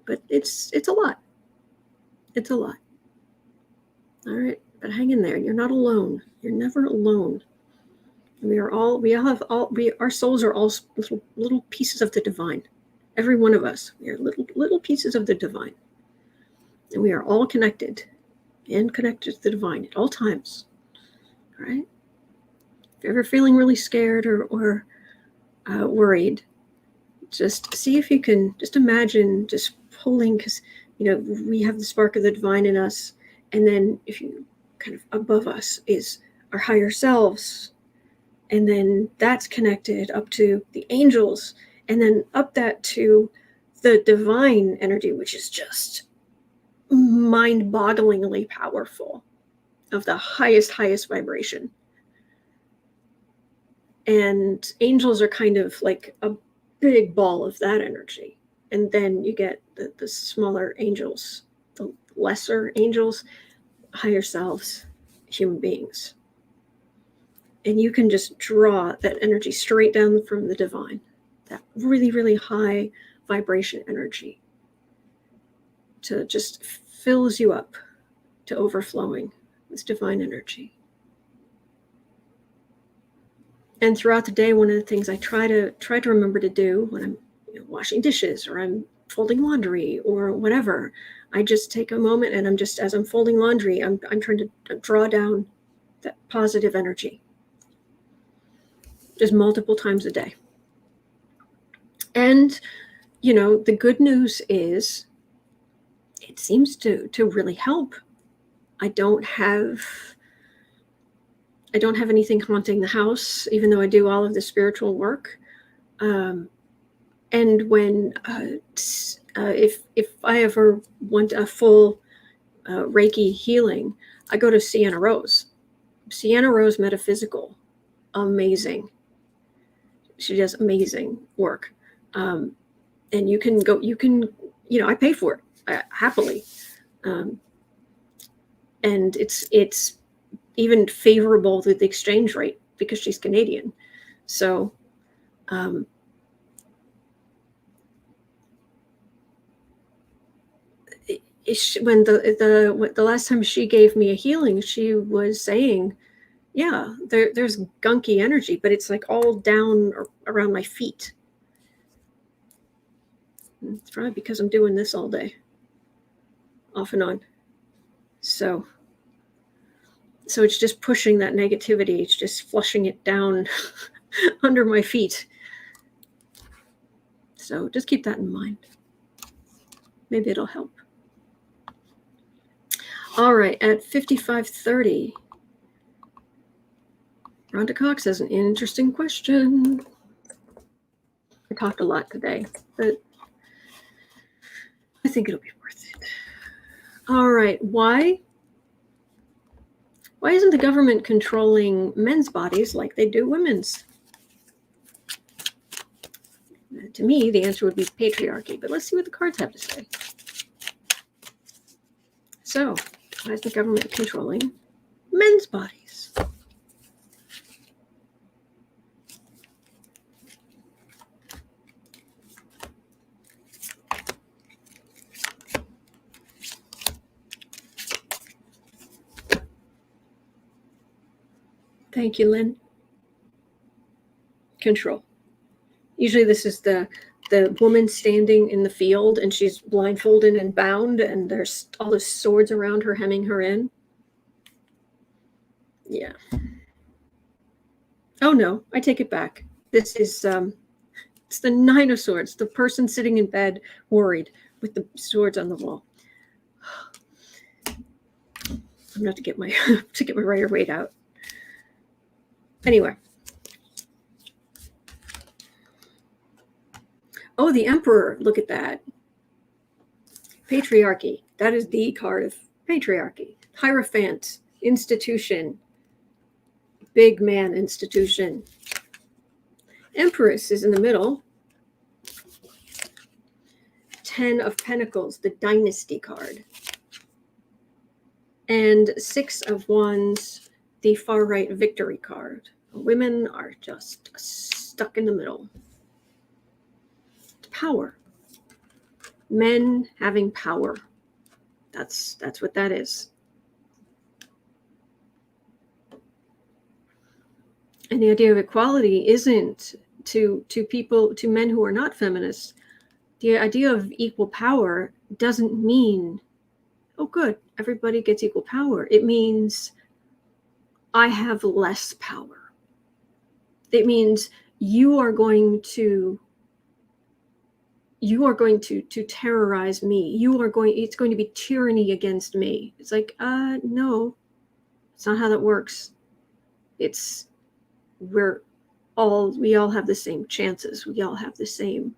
But it's a lot. It's a lot. All right, but hang in there. You're not alone. You're never alone. Our souls are all little pieces of the divine. Every one of us, we are little pieces of the divine. And we are all connected and connected to the divine at all times. All right? If you're ever feeling really scared or worried, just see if you can just imagine just pulling, because we have the spark of the divine in us, and then if you kind of above us is our higher selves, and then that's connected up to the angels, and then up that to the divine energy, which is just mind-bogglingly powerful, of the highest vibration. And angels are kind of like a big ball of that energy. And then you get the smaller angels, the lesser angels, higher selves, human beings. And you can just draw that energy straight down from the divine, that really, really high vibration energy, to just fills you up to overflowing with divine energy. And throughout the day, one of the things I try to remember to do when I'm washing dishes or I'm folding laundry or whatever, I just take a moment and I'm just, as I'm folding laundry, I'm trying to draw down that positive energy, just multiple times a day. And the good news is it seems to really help. I don't have anything haunting the house, even though I do all of the spiritual work. And when if I ever want a full Reiki healing, I go to Sienna Rose. Sienna Rose Metaphysical, amazing. She does amazing work. And you can go. I pay for it happily. And it's even favorable with the exchange rate because she's Canadian. So when the last time she gave me a healing, she was saying, yeah, there's gunky energy, but it's like all down around my feet. It's probably because I'm doing this all day, off and on. So it's just pushing that negativity. It's just flushing it down under my feet. So just keep that in mind. Maybe it'll help. All right, at 55:30, Rhonda Cox has an interesting question. I talked a lot today, but I think it'll be worth it. All right, why isn't the government controlling men's bodies like they do women's? To me, the answer would be patriarchy, but let's see what the cards have to say. So, why is the government controlling men's bodies? Thank you, Lynn. Control. Usually this is the woman standing in the field and she's blindfolded and bound and there's all the swords around her hemming her in. Yeah. Oh no, I take it back. This is it's the Nine of Swords, the person sitting in bed worried with the swords on the wall. I'm gonna have to get my Rider Waite out. Anyway. Oh, the Emperor. Look at that. Patriarchy. That is the card of patriarchy. Hierophant. Institution. Big man institution. Empress is in the middle. 10 of Pentacles, the dynasty card. And 6 of Wands, the far right victory card. Women are just stuck in the middle. Power. Men having power. That's what that is. And the idea of equality isn't to men who are not feminists. The idea of equal power doesn't mean, oh good, everybody gets equal power. It means I have less power. It means you are going to terrorize me. It's going to be tyranny against me. It's like, no, it's not how that works. It's we all have the same chances. We all have the same,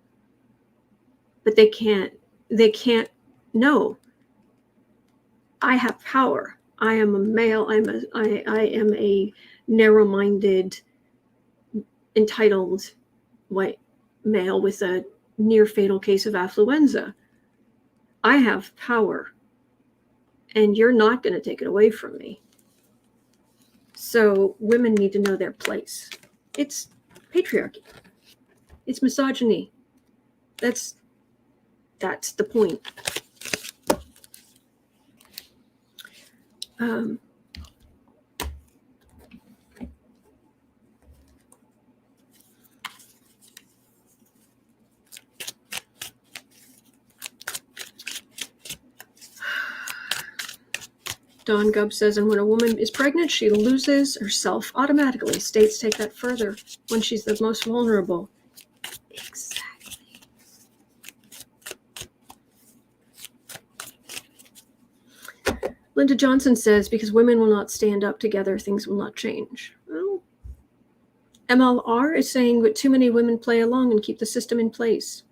but they can't, no, I have power. I am a male. I am a narrow-minded, entitled white male with a near fatal case of affluenza. I have power and you're not going to take it away from me. So women need to know their place. It's patriarchy. It's misogyny. That's the point. Dawn Gubb says, and when a woman is pregnant, she loses herself automatically. States take that further when she's the most vulnerable. Exactly. Linda Johnson says, because women will not stand up together, things will not change. Well, MLR is saying that too many women play along and keep the system in place.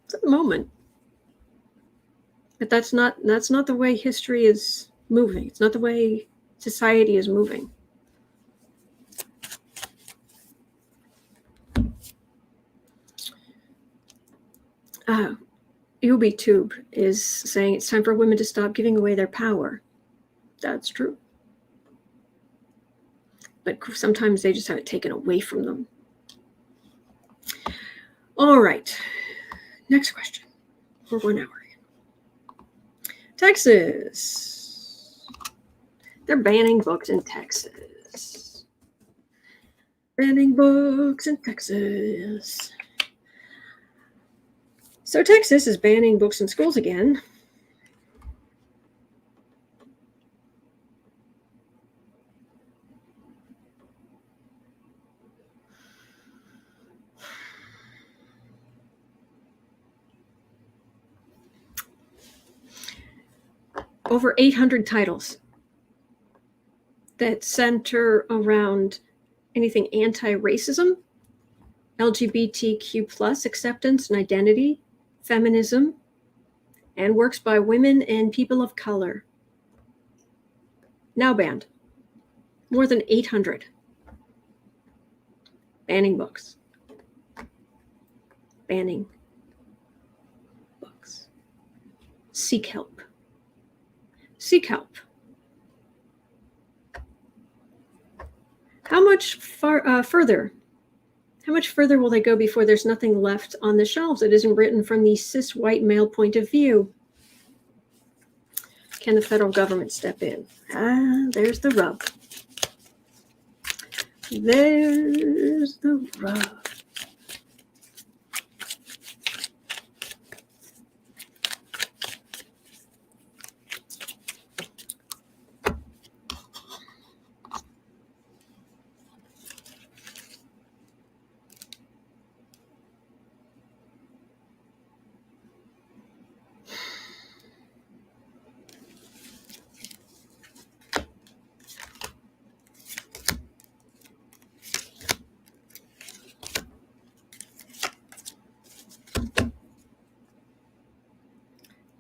It's at the moment. But that's not the way history is moving. It's not the way society is moving. UbiTube is saying it's time for women to stop giving away their power. That's true. But sometimes they just have it taken away from them. All right. Next question. For 1 hour. Texas. They're banning books in Texas. Banning books in Texas. So Texas is banning books in schools again. Over 800 titles that center around anything anti-racism, LGBTQ plus acceptance and identity, feminism, and works by women and people of color. Now banned. More than 800. Banning books. Banning books. Seek help. Seek help. How much further? How much further will they go before there's nothing left on the shelves that isn't written from the cis white male point of view? Can the federal government step in? There's the rub. There's the rub.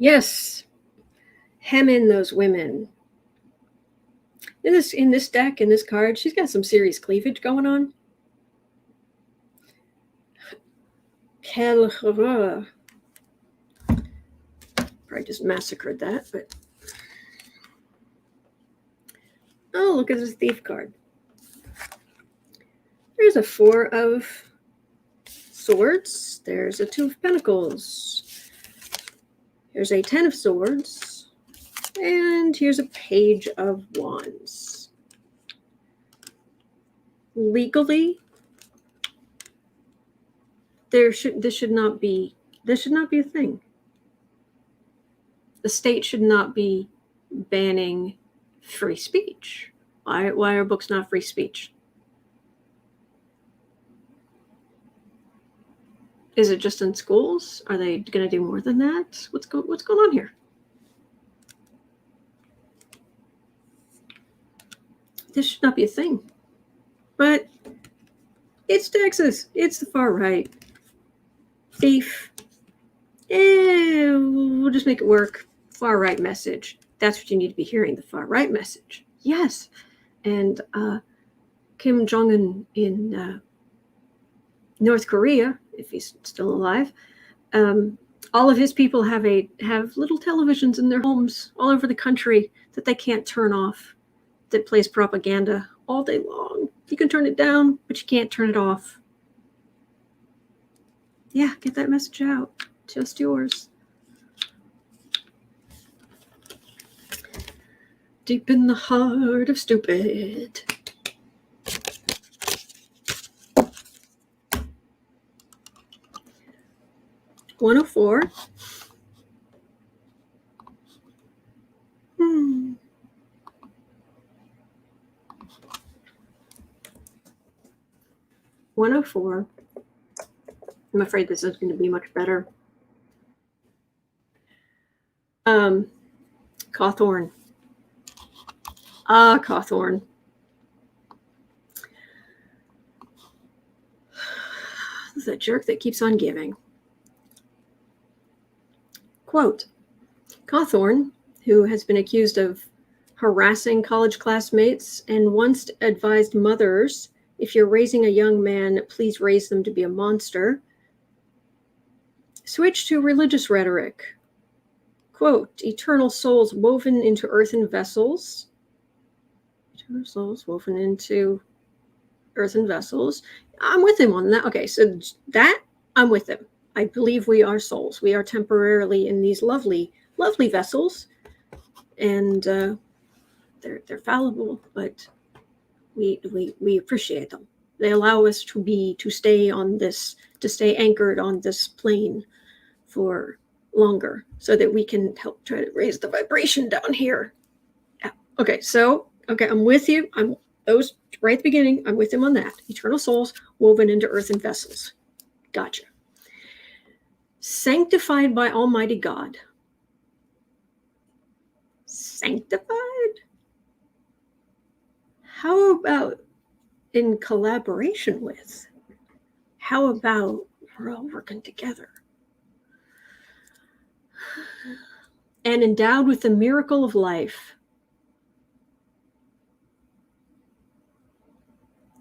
Yes, hem in those women. In this deck, in this card, she's got some serious cleavage going on. Quelle horreur. Probably just massacred that, but oh, look at this thief card. There's a 4 of swords. There's a 2 of pentacles. Here's a 10 of swords. And here's a page of wands. Legally, this should not be a thing. The state should not be banning free speech. Why are books not free speech? Is it just in schools? Are they going to do more than that? What's going on here? This should not be a thing. But it's Texas. It's the far right. Thief. We'll just make it work. Far right message. That's what you need to be hearing, the far right message. Yes. And Kim Jong-un in North Korea, if he's still alive, all of his people have little televisions in their homes all over the country that they can't turn off, that plays propaganda all day long. You can turn it down, but you can't turn it off. Yeah, get that message out. Just yours. Deep in the heart of stupid. $104. 104. I'm afraid this is going to be much better. Cawthorn. Cawthorn. This is a jerk that keeps on giving. Quote, Cawthorn, who has been accused of harassing college classmates and once advised mothers, if you're raising a young man, please raise them to be a monster, switched to religious rhetoric. Quote, eternal souls woven into earthen vessels. Eternal souls woven into earthen vessels. I'm with him on that. Okay, so that, I'm with him. I believe we are souls. We are temporarily in these lovely, lovely vessels and they're fallible, but we appreciate them. They allow us to stay anchored on this plane for longer, so that we can help try to raise the vibration down here. Yeah. Okay, I'm with you. Those right at the beginning. I'm with him on that. Eternal souls woven into earthen vessels. Gotcha. Sanctified by Almighty God. Sanctified? How about in collaboration with? How about we're all working together? And endowed with the miracle of life.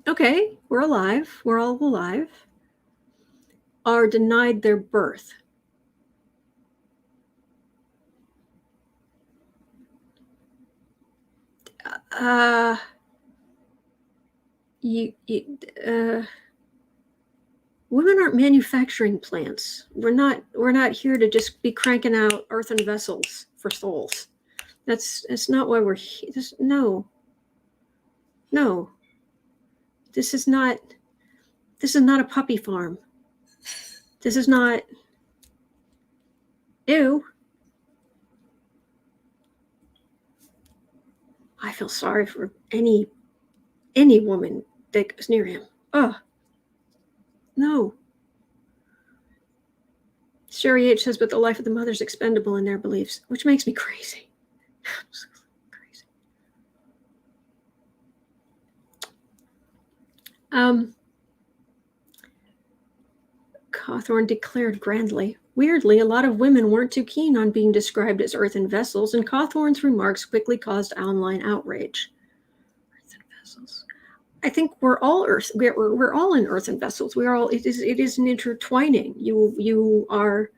Okay, we're alive. We're all alive. Are denied their birth. Women aren't manufacturing plants. We're not here to just be cranking out earthen vessels for souls. That's not why we're here. No. This is not a puppy farm. This is not. Ew. I feel sorry for any woman that goes near him. Oh, no. Sherry H says, but the life of the mother is expendable in their beliefs, which makes me crazy. Crazy. Cawthorn declared grandly. Weirdly, a lot of women weren't too keen on being described as earthen vessels, and Cawthorn's remarks quickly caused online outrage. Earthen vessels. I think we're all we're all in earthen vessels. We are all. It is an intertwining. You are.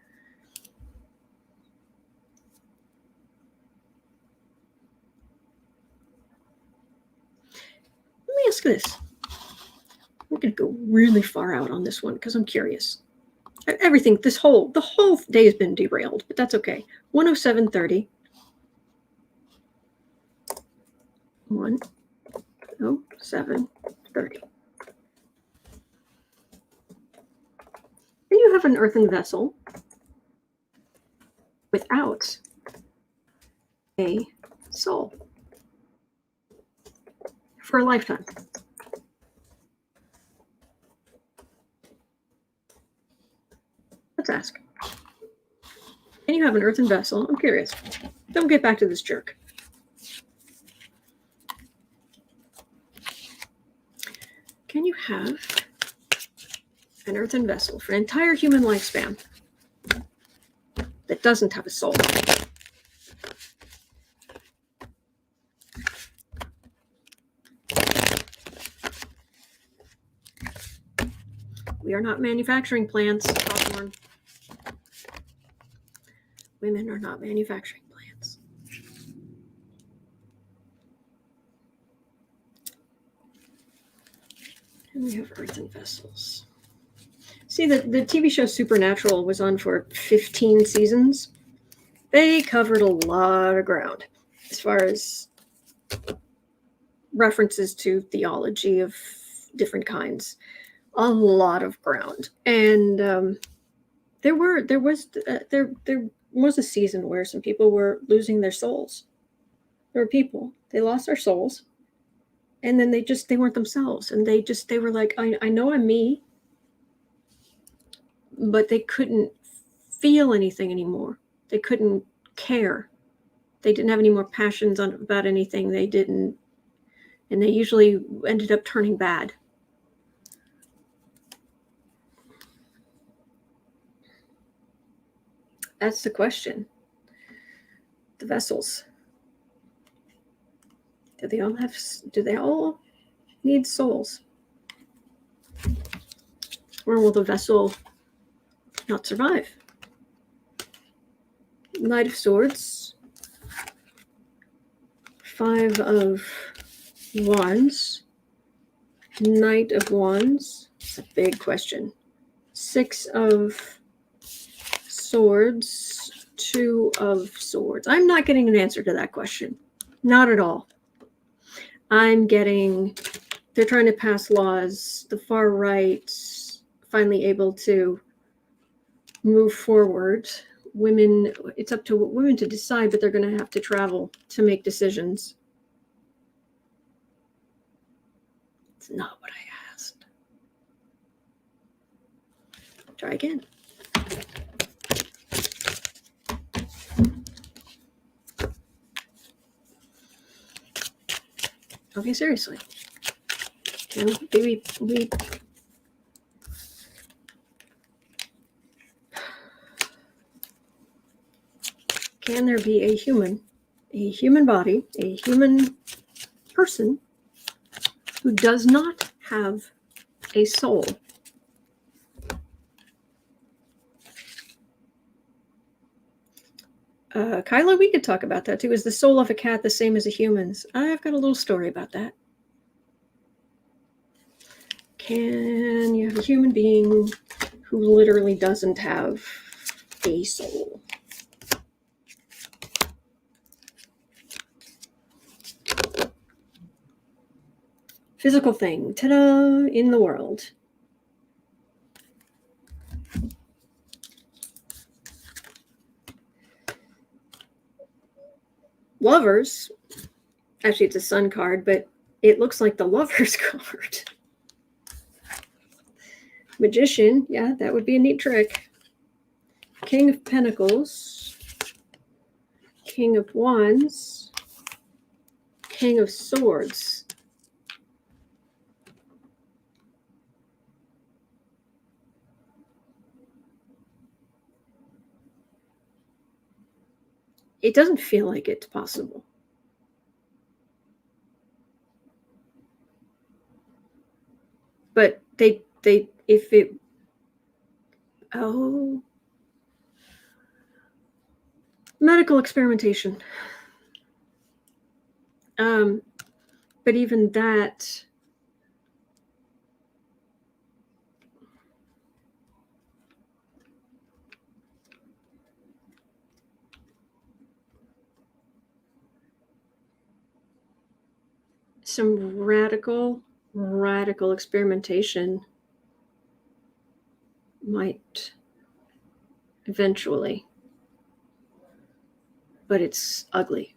Let me ask this. We're going to go really far out on this one because I'm curious. Everything, the whole day has been derailed, but that's okay. 107.30. 107.30. Then you have an earthen vessel without a soul for a lifetime. Let's ask. Can you have an earthen vessel? I'm curious. Don't get back to this jerk. Can you have an earthen vessel for an entire human lifespan that doesn't have a soul? We are not manufacturing plants, Cawthorn. Women are not manufacturing plants. And we have earthen vessels. See, the TV show Supernatural was on for 15 seasons. They covered a lot of ground as far as references to theology of different kinds. A lot of ground. And there was a season where some people were losing their souls. There were people, they lost their souls, and then they weren't themselves, and they were like, I know I'm me, but they couldn't feel anything anymore. They couldn't care. They didn't have any more passions about anything. They didn't, and they usually ended up turning bad. That's the question. The vessels. Do they all need souls? Or will the vessel not survive? Knight of Swords. 5 of Wands. Knight of Wands. It's a big question. 6 of Swords, Two of Swords. I'm not getting an answer to that question. Not at all. I'm getting, they're trying to pass laws. The far right finally able to move forward. Women, it's up to women to decide, but they're going to have to travel to make decisions. It's not what I asked. Try again. Okay, seriously. Can can there be a human body, a human person who does not have a soul? Kyla, we could talk about that too. Is the soul of a cat the same as a human's? I've got a little story about that. Can you have a human being who literally doesn't have a soul? Physical thing, ta-da, in the world. Lovers, actually it's a sun card, but it looks like the Lovers card. Magician, yeah, that would be a neat trick. King of Pentacles, King of Wands, King of Swords. It doesn't feel like it's possible. But if it, medical experimentation. But even that, some radical experimentation might eventually, but it's ugly.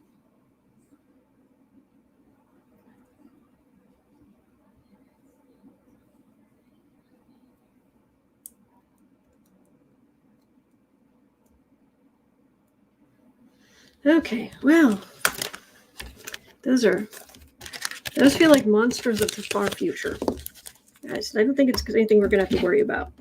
Okay, well, those feel like monsters of the far future, guys. I don't think it's anything we're gonna have to worry about.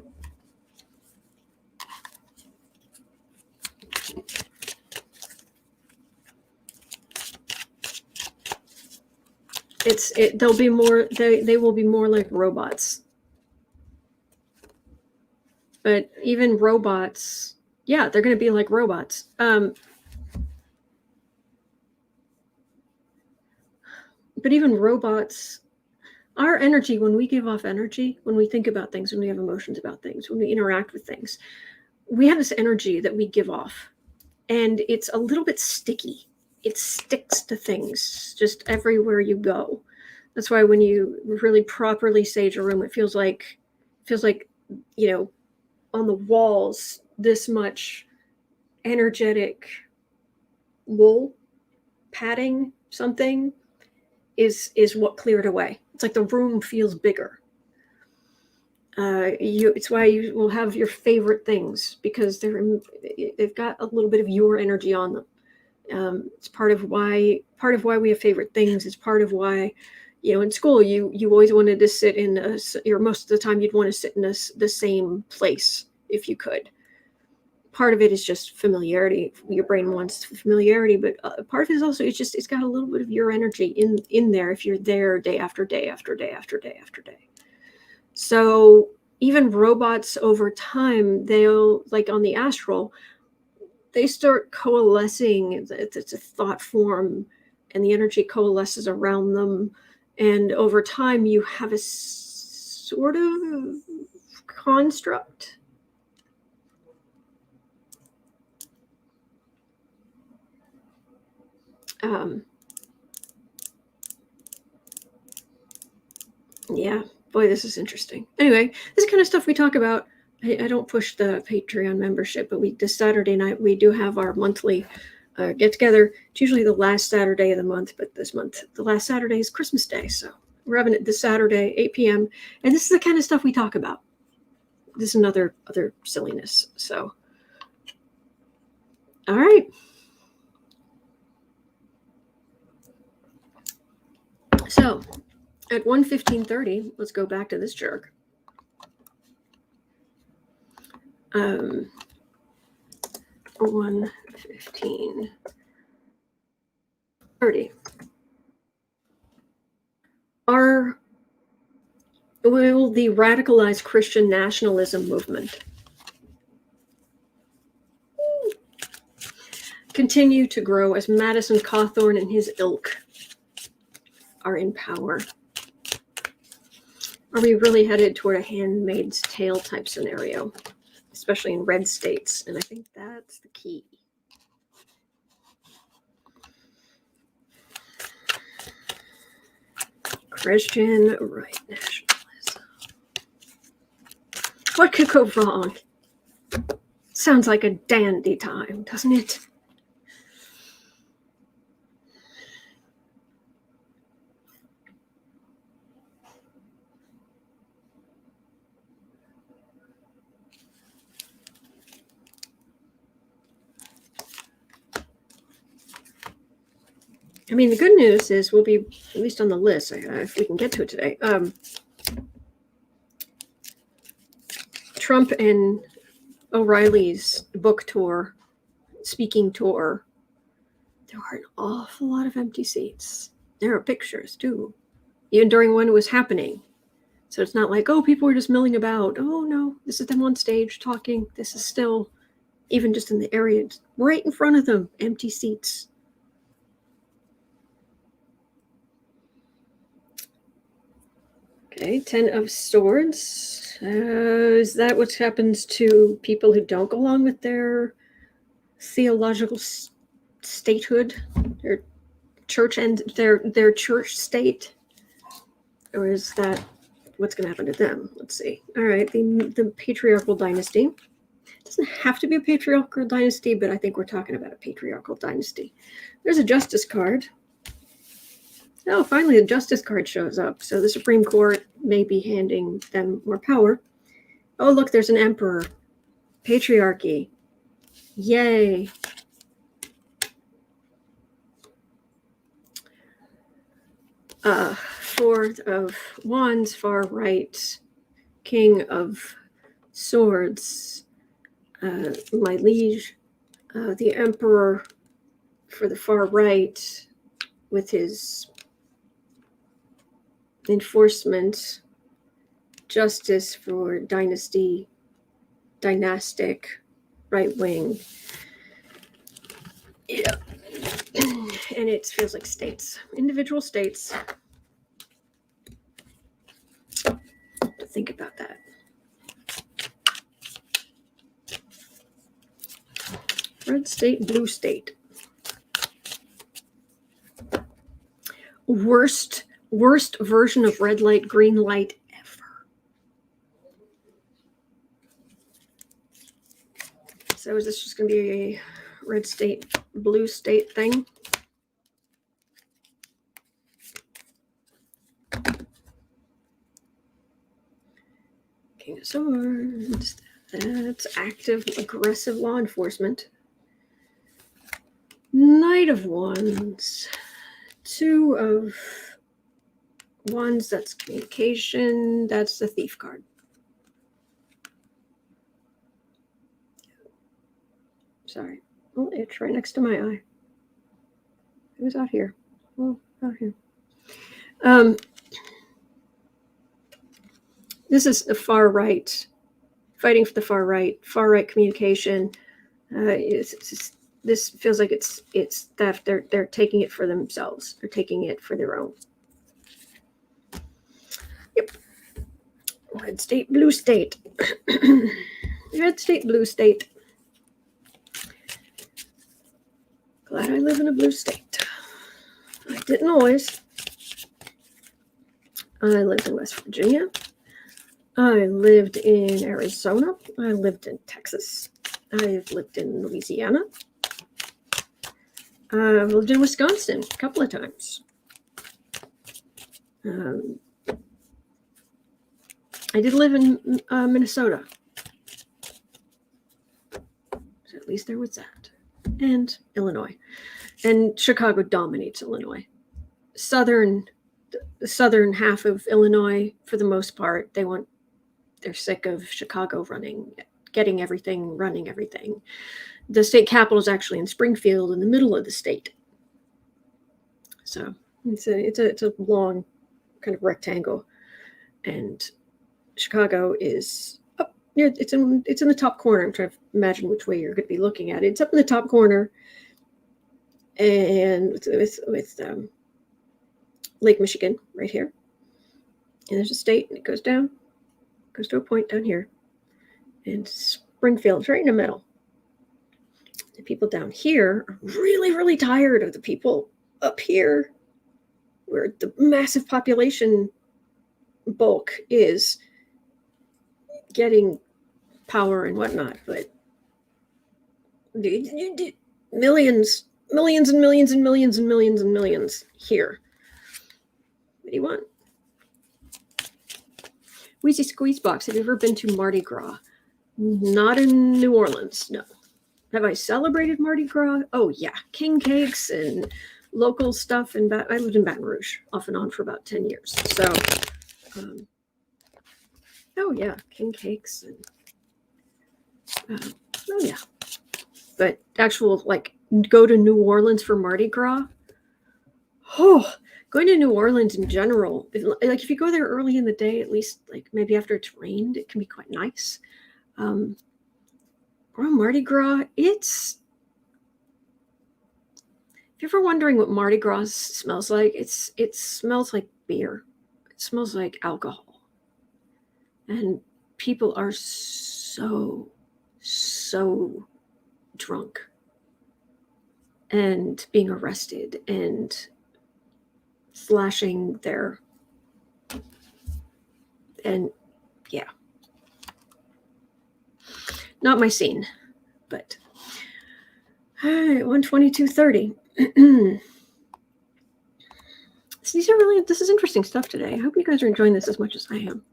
They'll be more, they will be more like robots. But even robots, yeah, they're going to be like robots. But even robots, our energy, when we give off energy, when we think about things, when we have emotions about things, when we interact with things, we have this energy that we give off. And it's a little bit sticky. It sticks to things just everywhere you go. That's why when you really properly sage a room, it feels like, you know, on the walls, this much energetic wool padding something is what cleared away. It's like the room feels bigger. It's why you will have your favorite things, because they've got a little bit of your energy on them. It's part of why we have favorite things. It's part of why, you know, in school you always wanted to sit in or most of the time you'd want to sit in the same place if you could. Part of it is just familiarity. Your brain wants familiarity, but part of it is also it's got a little bit of your energy in there if you're there day after day after day after day after day. So even robots over time, they'll, like on the astral, they start coalescing. It's a thought form, and the energy coalesces around them. And over time, you have a sort of construct. Yeah, boy, this is interesting. Anyway, this is kind of stuff we talk about. I don't push the Patreon membership, but this Saturday night we do have our monthly get together. It's usually the last Saturday of the month, but this month the last Saturday is Christmas Day, so we're having it this Saturday, 8 p.m. And this is the kind of stuff we talk about. This is another silliness. So, all right. So, at 1:15:30, let's go back to this jerk. 1:15:30. Will the radicalized Christian nationalism movement continue to grow as Madison Cawthorne and his ilk are in power? Are we really headed toward a Handmaid's Tale type scenario, especially in red states? And I think that's the key. Christian right nationalism. What could go wrong? Sounds like a dandy time, doesn't it? I mean, the good news is we'll be at least on the list if we can get to it today. Trump and O'Reilly's book tour, speaking tour, there are an awful lot of empty seats. There are pictures too, even during when it was happening. So it's not like, oh, people were just milling about. Oh no, this is them on stage talking. This is still, even just in the area right in front of them, empty seats. Okay, 10 of Swords. Is that what happens to people who don't go along with their theological statehood, their church and their church state? Or is that what's going to happen to them? Let's see. All right, the patriarchal dynasty. It doesn't have to be a patriarchal dynasty, but I think we're talking about a patriarchal dynasty. There's a justice card. Oh, finally the justice card shows up. So the Supreme Court may be handing them more power. Oh, look, there's an emperor. Patriarchy. Yay. Four of Wands, far right. King of Swords. My liege. The emperor for the far right with his enforcement, justice for dynastic, right wing. Yeah. And it feels like states, individual states. To think about that. Red state, blue state. Worst version of red light, green light ever. So is this just going to be a red state, blue state thing? King of Swords. That's active, aggressive law enforcement. Knight of Wands. Two of Wands, that's communication. That's the thief card. Sorry. Oh, it's right next to my eye. It was out here. Oh, out here. This is the far right, fighting for the far right communication. This feels like it's theft. They're taking it for themselves. They're taking it for their own. Yep. Red state, blue state. Red state, blue state. Glad I live in a blue state. in Illinois. I lived in West Virginia. I lived in Arizona. I lived in Texas. I've lived in Louisiana. I've lived in Wisconsin a couple of times. I did live in Minnesota. So at least there was that. And Illinois. And Chicago dominates Illinois. The southern half of Illinois, for the most part, they're sick of Chicago getting everything, running everything. The state capital is actually in Springfield, in the middle of the state. So it's a long kind of rectangle, and Chicago is up near. It's in the top corner. I'm trying to imagine which way you're going to be looking at it. It's up in the top corner, and with Lake Michigan right here, and there's a state, and it goes down, goes to a point down here, and Springfield's right in the middle. The people down here are really, really tired of the people up here, where the massive population bulk is getting power and whatnot. But millions and millions and millions and millions and millions here. What do you want? Wheezy Squeeze Box, have you ever been to Mardi Gras? Not in New Orleans, no. Have I celebrated Mardi Gras? Oh, yeah. King cakes and local stuff. I lived in Baton Rouge off and on for about 10 years. So, oh, yeah. King cakes. And, oh, yeah. But actual, go to New Orleans for Mardi Gras? Oh, going to New Orleans in general, if you go there early in the day, at least, maybe after it's rained, it can be quite nice. Or Mardi Gras, if you're ever wondering what Mardi Gras smells like, it smells like beer. It smells like alcohol. And people are so drunk and being arrested and slashing and yeah. Not my scene, but all right, 122.30. So this is interesting stuff today. I hope you guys are enjoying this as much as I am.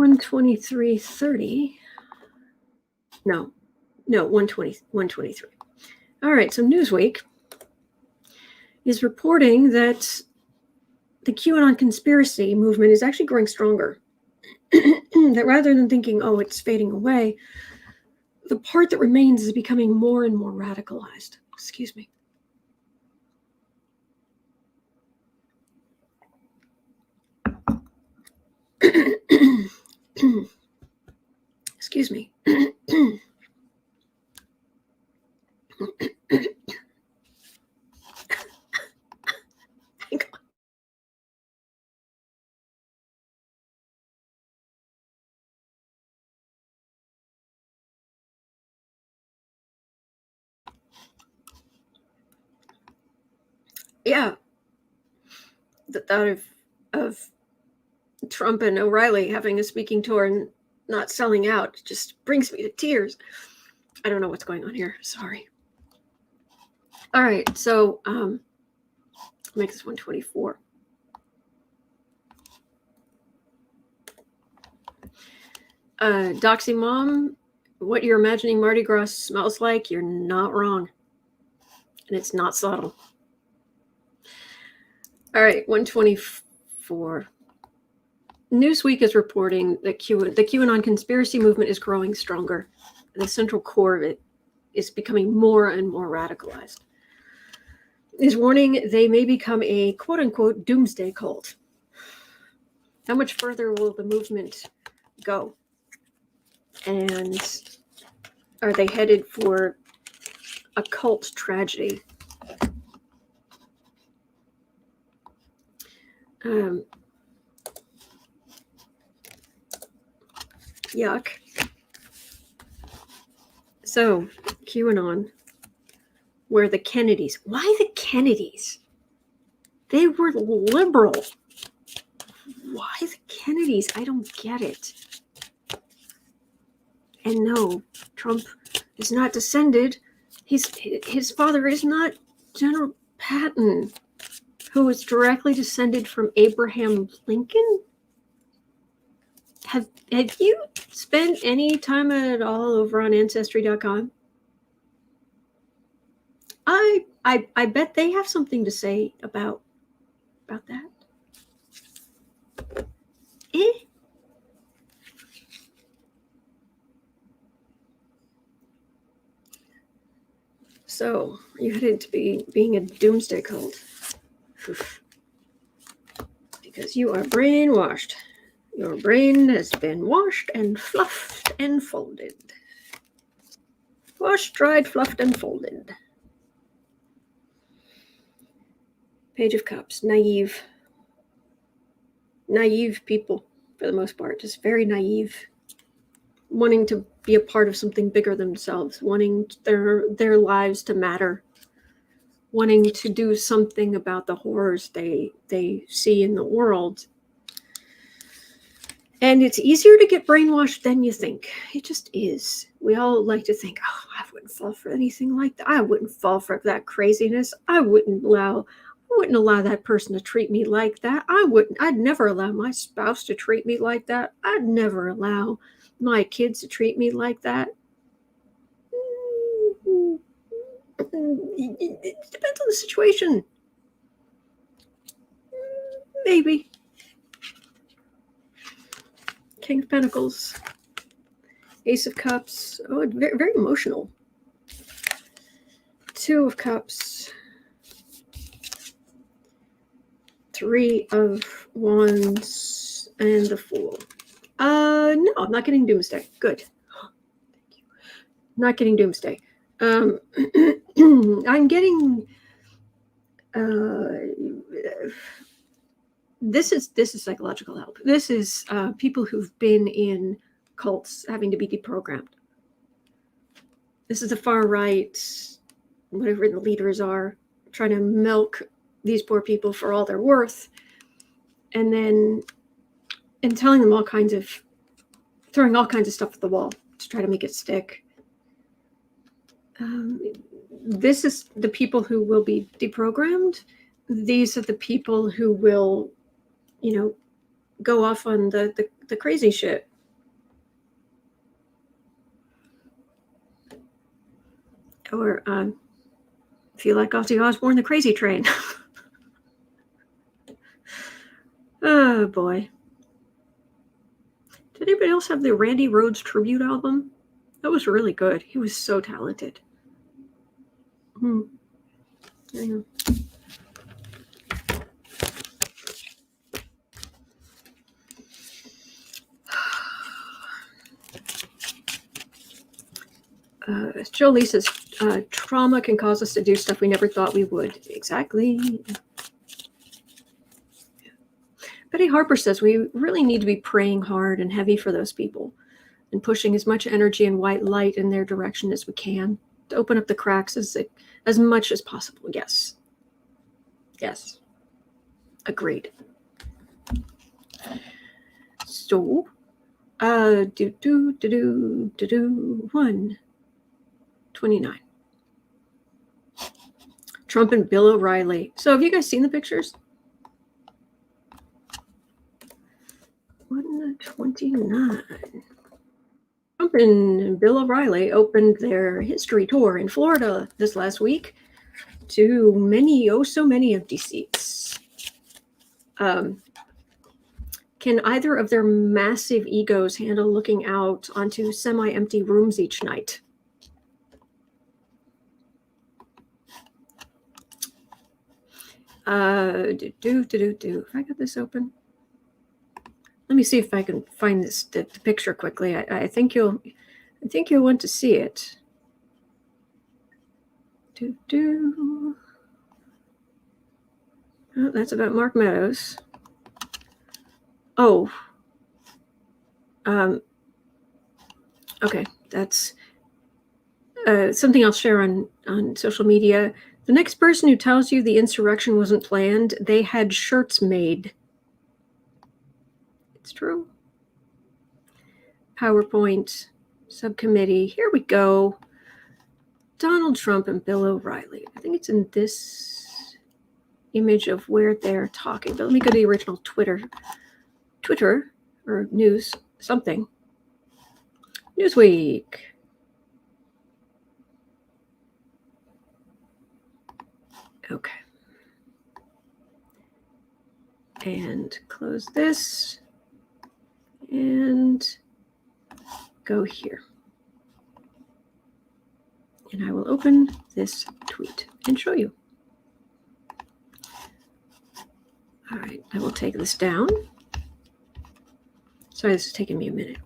123.30. No, 123. All right, so Newsweek is reporting that the QAnon conspiracy movement is actually growing stronger. That rather than thinking, oh, it's fading away, the part that remains is becoming more and more radicalized. Excuse me. Excuse me. Yeah, the thought of Trump and O'Reilly having a speaking tour and not selling out just brings me to tears. I don't know what's going on here. Sorry. All right, so make this 124. Doxy Mom, what you're imagining Mardi Gras smells like, you're not wrong. And it's not subtle. All right, 124. Newsweek is reporting that the QAnon conspiracy movement is growing stronger. The central core of it is becoming more and more radicalized. Is warning they may become a quote-unquote doomsday cult. How much further will the movement go? And are they headed for a cult tragedy? Yuck. So, QAnon. where the Kennedys, why the Kennedys? They were liberal. Why the Kennedys? I don't get it. And no, Trump is not descended. His father is not General Patton, who is directly descended from Abraham Lincoln. Have you spent any time at all over on Ancestry.com? I bet they have something to say about that. So, are you headed to being a doomsday cult? Because you are brainwashed. Your brain has been washed and fluffed and folded. Washed, dried, fluffed, and folded. Page of Cups. Naive. Naive people, for the most part. Just very naive. Wanting to be a part of something bigger than themselves. Wanting their lives to matter. Wanting to do something about the horrors they see in the world. And it's easier to get brainwashed than you think. It just is. We all like to think, oh, I wouldn't fall for anything like that. I wouldn't fall for that craziness. I wouldn't allow that person to treat me like that. I'd never allow my spouse to treat me like that. I'd never allow my kids to treat me like that. It depends on the situation. Maybe. King of Pentacles. Ace of Cups. Oh, very, very emotional. Two of Cups. Three of Wands. And the Fool. No, I'm not getting Doomsday. Good. Thank you. Not getting Doomsday. I'm getting this is psychological help. This is people who've been in cults having to be deprogrammed. This is the far right, whatever the leaders are, trying to milk these poor people for all they're worth, and telling them throwing all kinds of stuff at the wall to try to make it stick. This is the people who will be deprogrammed. These are the people who will, go off on the crazy shit. Or if you like Ozzy Osbourne, the Crazy Train. Oh boy. Did anybody else have the Randy Rhoads tribute album? That was really good. He was so talented. Yeah. Jolie says, trauma can cause us to do stuff we never thought we would. Exactly. Betty Harper says, we really need to be praying hard and heavy for those people and pushing as much energy and white light in their direction as we can to open up the cracks as much as possible. Yes. Yes. Agreed. So, 129. Trump and Bill O'Reilly. So have you guys seen the pictures? 129. Trump and Bill O'Reilly opened their history tour in Florida this last week to so many empty seats. Can either of their massive egos handle looking out onto semi-empty rooms each night? If I got this open, let me see if I can find the picture quickly. I think you'll want to see it. Oh, that's about Mark Meadows. Oh. Okay, that's something I'll share on social media. The next person who tells you the insurrection wasn't planned, they had shirts made. It's true. PowerPoint subcommittee. Here we go. Donald Trump and Bill O'Reilly. I think it's in this image of where they're talking. But let me go to the original Twitter or news, something. Newsweek. Okay. And close this and go here. And I will open this tweet and show you. All right, I will take this down. Sorry, this is taking me a minute.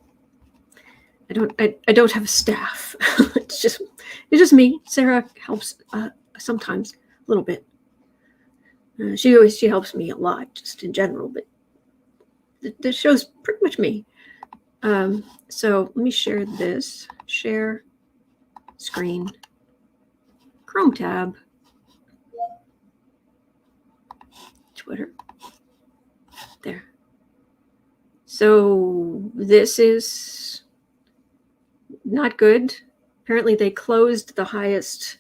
I don't have a staff. it's just me. Sarah helps sometimes a little bit. She helps me a lot, just in general, but the show's pretty much me. So let me share this. Share screen. Chrome tab. Twitter. There. So this is not good. Apparently they closed the highest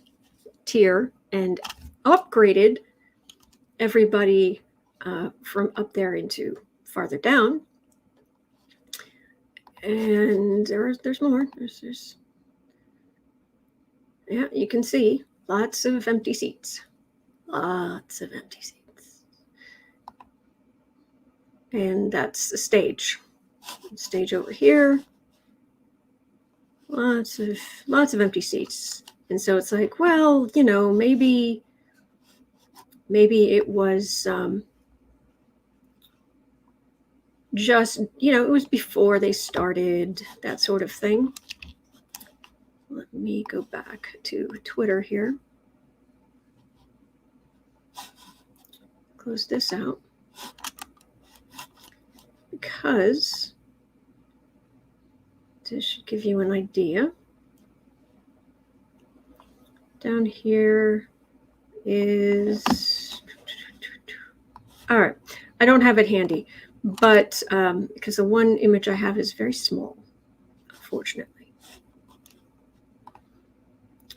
tier and upgraded everybody from up there into farther down. And there's more. There's yeah, you can see lots of empty seats. Lots of empty seats. And that's the stage. Stage over here. Lots of empty seats. And so it's like, well, maybe it was just, it was before they started, that sort of thing. Let me go back to Twitter here. Close this out. Because this should give you an idea. Down here is, all right, I don't have it handy, but because the one image I have is very small, unfortunately.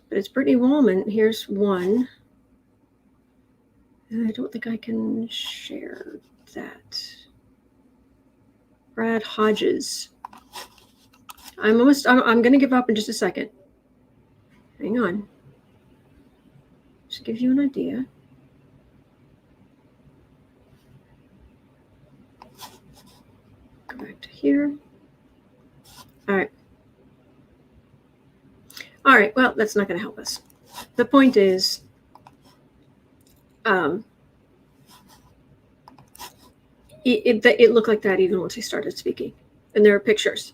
But it's Brittany Wallman. Here's one. I don't think I can share that. Brad Hodges. I'm going to give up in just a second. Hang on. Just give you an idea. Go back to here. All right. All right, well, that's not going to help us. The point is, it looked like that even once he started speaking. And there are pictures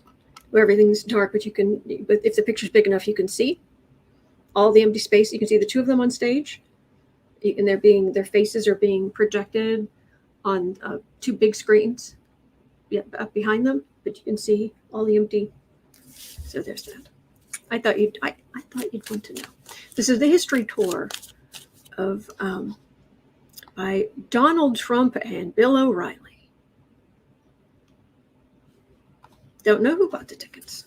where everything's dark, but if the picture's big enough, you can see all the empty space. You can see the two of them on stage, and their faces are being projected on two big screens up behind them, but you can see all the empty. So there's that. I thought you'd want to know. This is the history tour of by Donald Trump and Bill O'Reilly. Don't know who bought the tickets.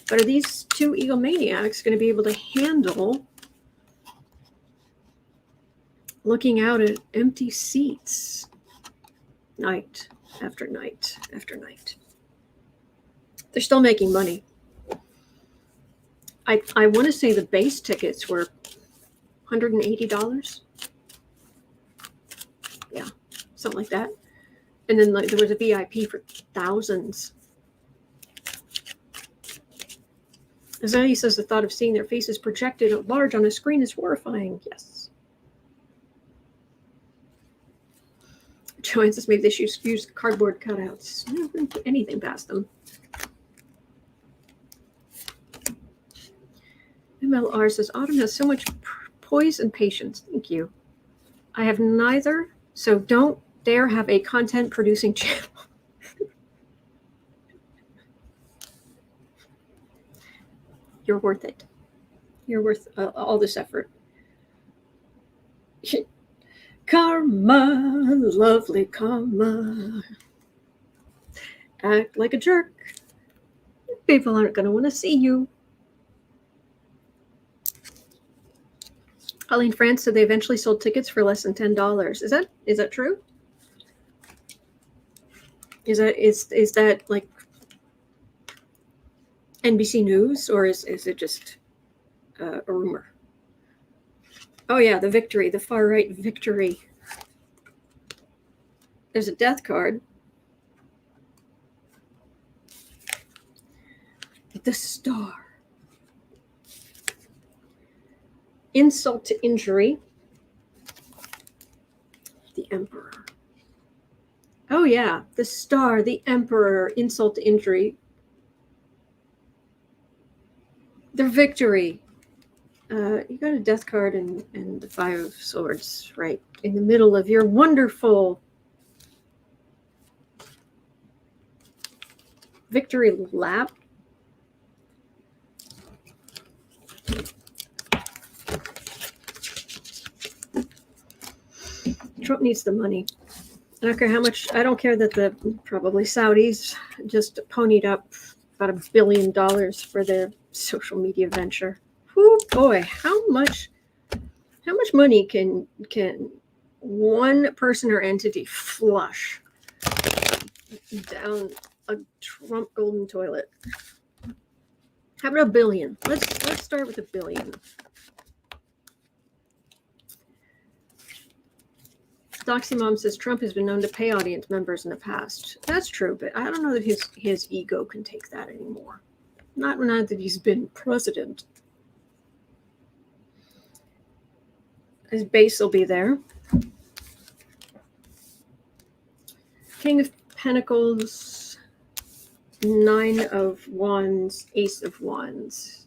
But are these two egomaniacs going to be able to handle looking out at empty seats night after night after night? They're still making money. I want to say the base tickets were $180. Yeah, something like that. And then there was a VIP for thousands. Azalea says the thought of seeing their faces projected at large on a screen is horrifying. Yes. Joanne says maybe they should use cardboard cutouts. I wouldn't put anything past them. MLR says Autumn has so much poise and patience. Thank you. I have neither, so don't dare have a content producing channel. You're worth it. You're worth all this effort. Karma, lovely karma. Act like a jerk. People aren't going to want to see you. Colleen France said they eventually sold tickets for less than $10. Is that true? Is that like NBC News, or is it just a rumor? Oh yeah, the far right victory. There's a death card. The star. Insult to injury. The emperor. Oh yeah, the star, the emperor, insult to injury. The victory. You got a death card and the 5 of Swords right in the middle of your wonderful victory lap. Trump needs the money. I don't care how much. I don't care that the probably Saudis just ponied up about $1 billion for their social media venture. Oh boy, how much money can one person or entity flush down a Trump golden toilet? How about $1 billion? Let's start with $1 billion. Doxy Mom says Trump has been known to pay audience members in the past. That's true, but I don't know that his ego can take that anymore. Not that he's been president. His base will be there. King of Pentacles, 9 of Wands, Ace of Wands.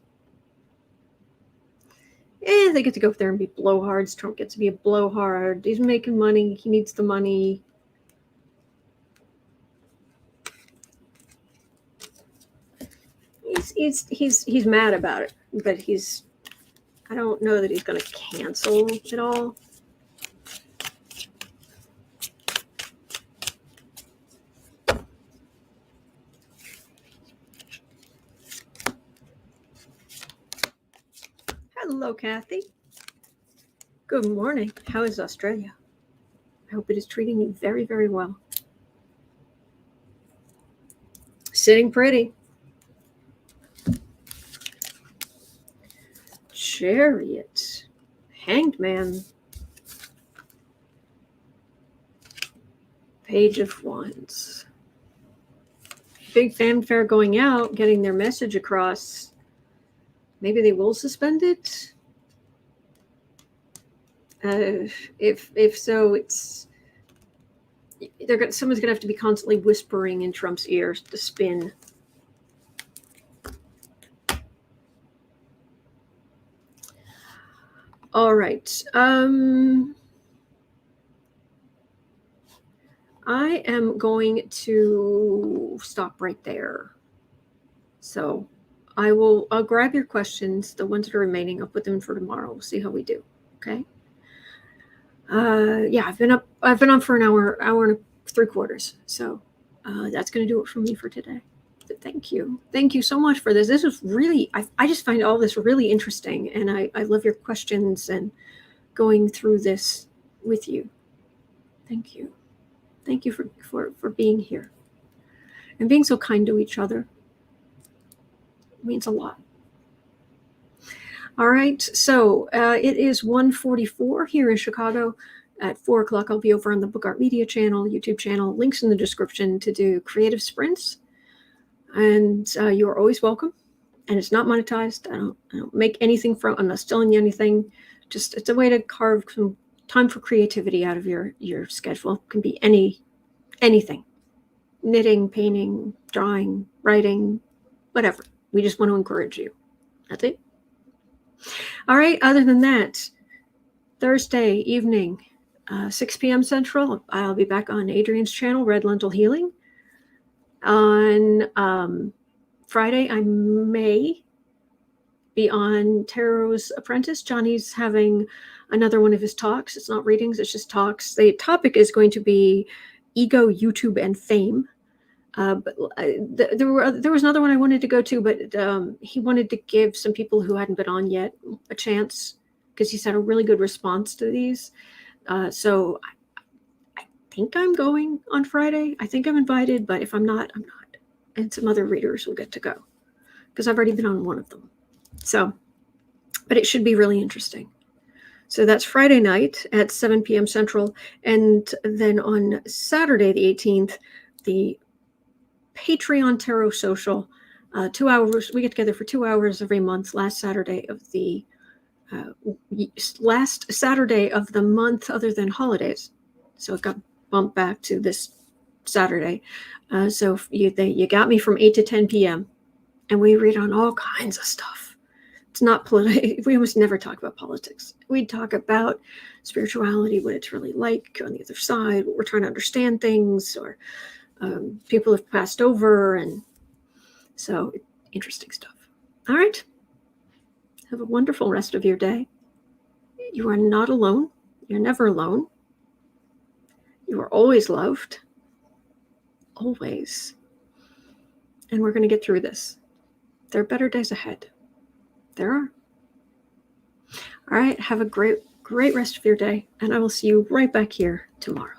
They get to go up there and be blowhards. Trump gets to be a blowhard. He's making money. He needs the money. He's mad about it, but I don't know that he's going to cancel it all. Hello, Kathy. Good morning. How is Australia? I hope it is treating you very, very well. Sitting pretty. Chariot. Hanged Man. Page of Wands. Big fanfare going out, getting their message across. Maybe they will suspend it. If so, someone's gonna have to be constantly whispering in Trump's ears to spin. All right. I am going to stop right there. So I'll grab your questions, the ones that are remaining. I'll put them in for tomorrow. We'll see how we do. Okay. Yeah, I've been on for an hour and 3/4. So that's going to do it for me for today. But thank you so much for this. This is really, I just find all this really interesting, and I love your questions and going through this with you. Thank you for being here and being so kind to each other. It means a lot. All right, so it is 1:44 here in Chicago. At 4 o'clock, I'll be over on the Book Art Media channel, YouTube channel. Links in the description to do creative sprints. And you are always welcome. And it's not monetized. I don't make anything from. I'm not stealing you anything. Just it's a way to carve some time for creativity out of your schedule. It can be anything: knitting, painting, drawing, writing, whatever. We just want to encourage you. That's it. All right. Other than that, Thursday evening, 6 p.m. Central, I'll be back on Adrian's channel, Red Lentil Healing. On Friday, I may be on Tarot's Apprentice. Johnny's having another one of his talks. It's not readings, it's just talks. The topic is going to be ego, YouTube, and fame. But there was another one I wanted to go to, but he wanted to give some people who hadn't been on yet a chance, because he's had a really good response to these. So I think I'm going on Friday. I think I'm invited, but if I'm not, I'm not. And some other readers will get to go, because I've already been on one of them. So, but it should be really interesting. So that's Friday night at 7 p.m. Central. And then on Saturday, the 18th, the Patreon Tarot Social, 2 hours. We get together for 2 hours every month. Last Saturday of the month, other than holidays, so it got bumped back to this Saturday. So you got me from 8 to 10 p.m. and we read on all kinds of stuff. It's not political. We almost never talk about politics. We talk about spirituality, what it's really like on the other side, what we're trying to understand things, or people have passed over, and so interesting stuff. All right. Have a wonderful rest of your day. You are not alone. You're never alone. You are always loved. Always. And we're going to get through this. There are better days ahead. There are. All right. Have a great rest of your day. And I will see you right back here tomorrow.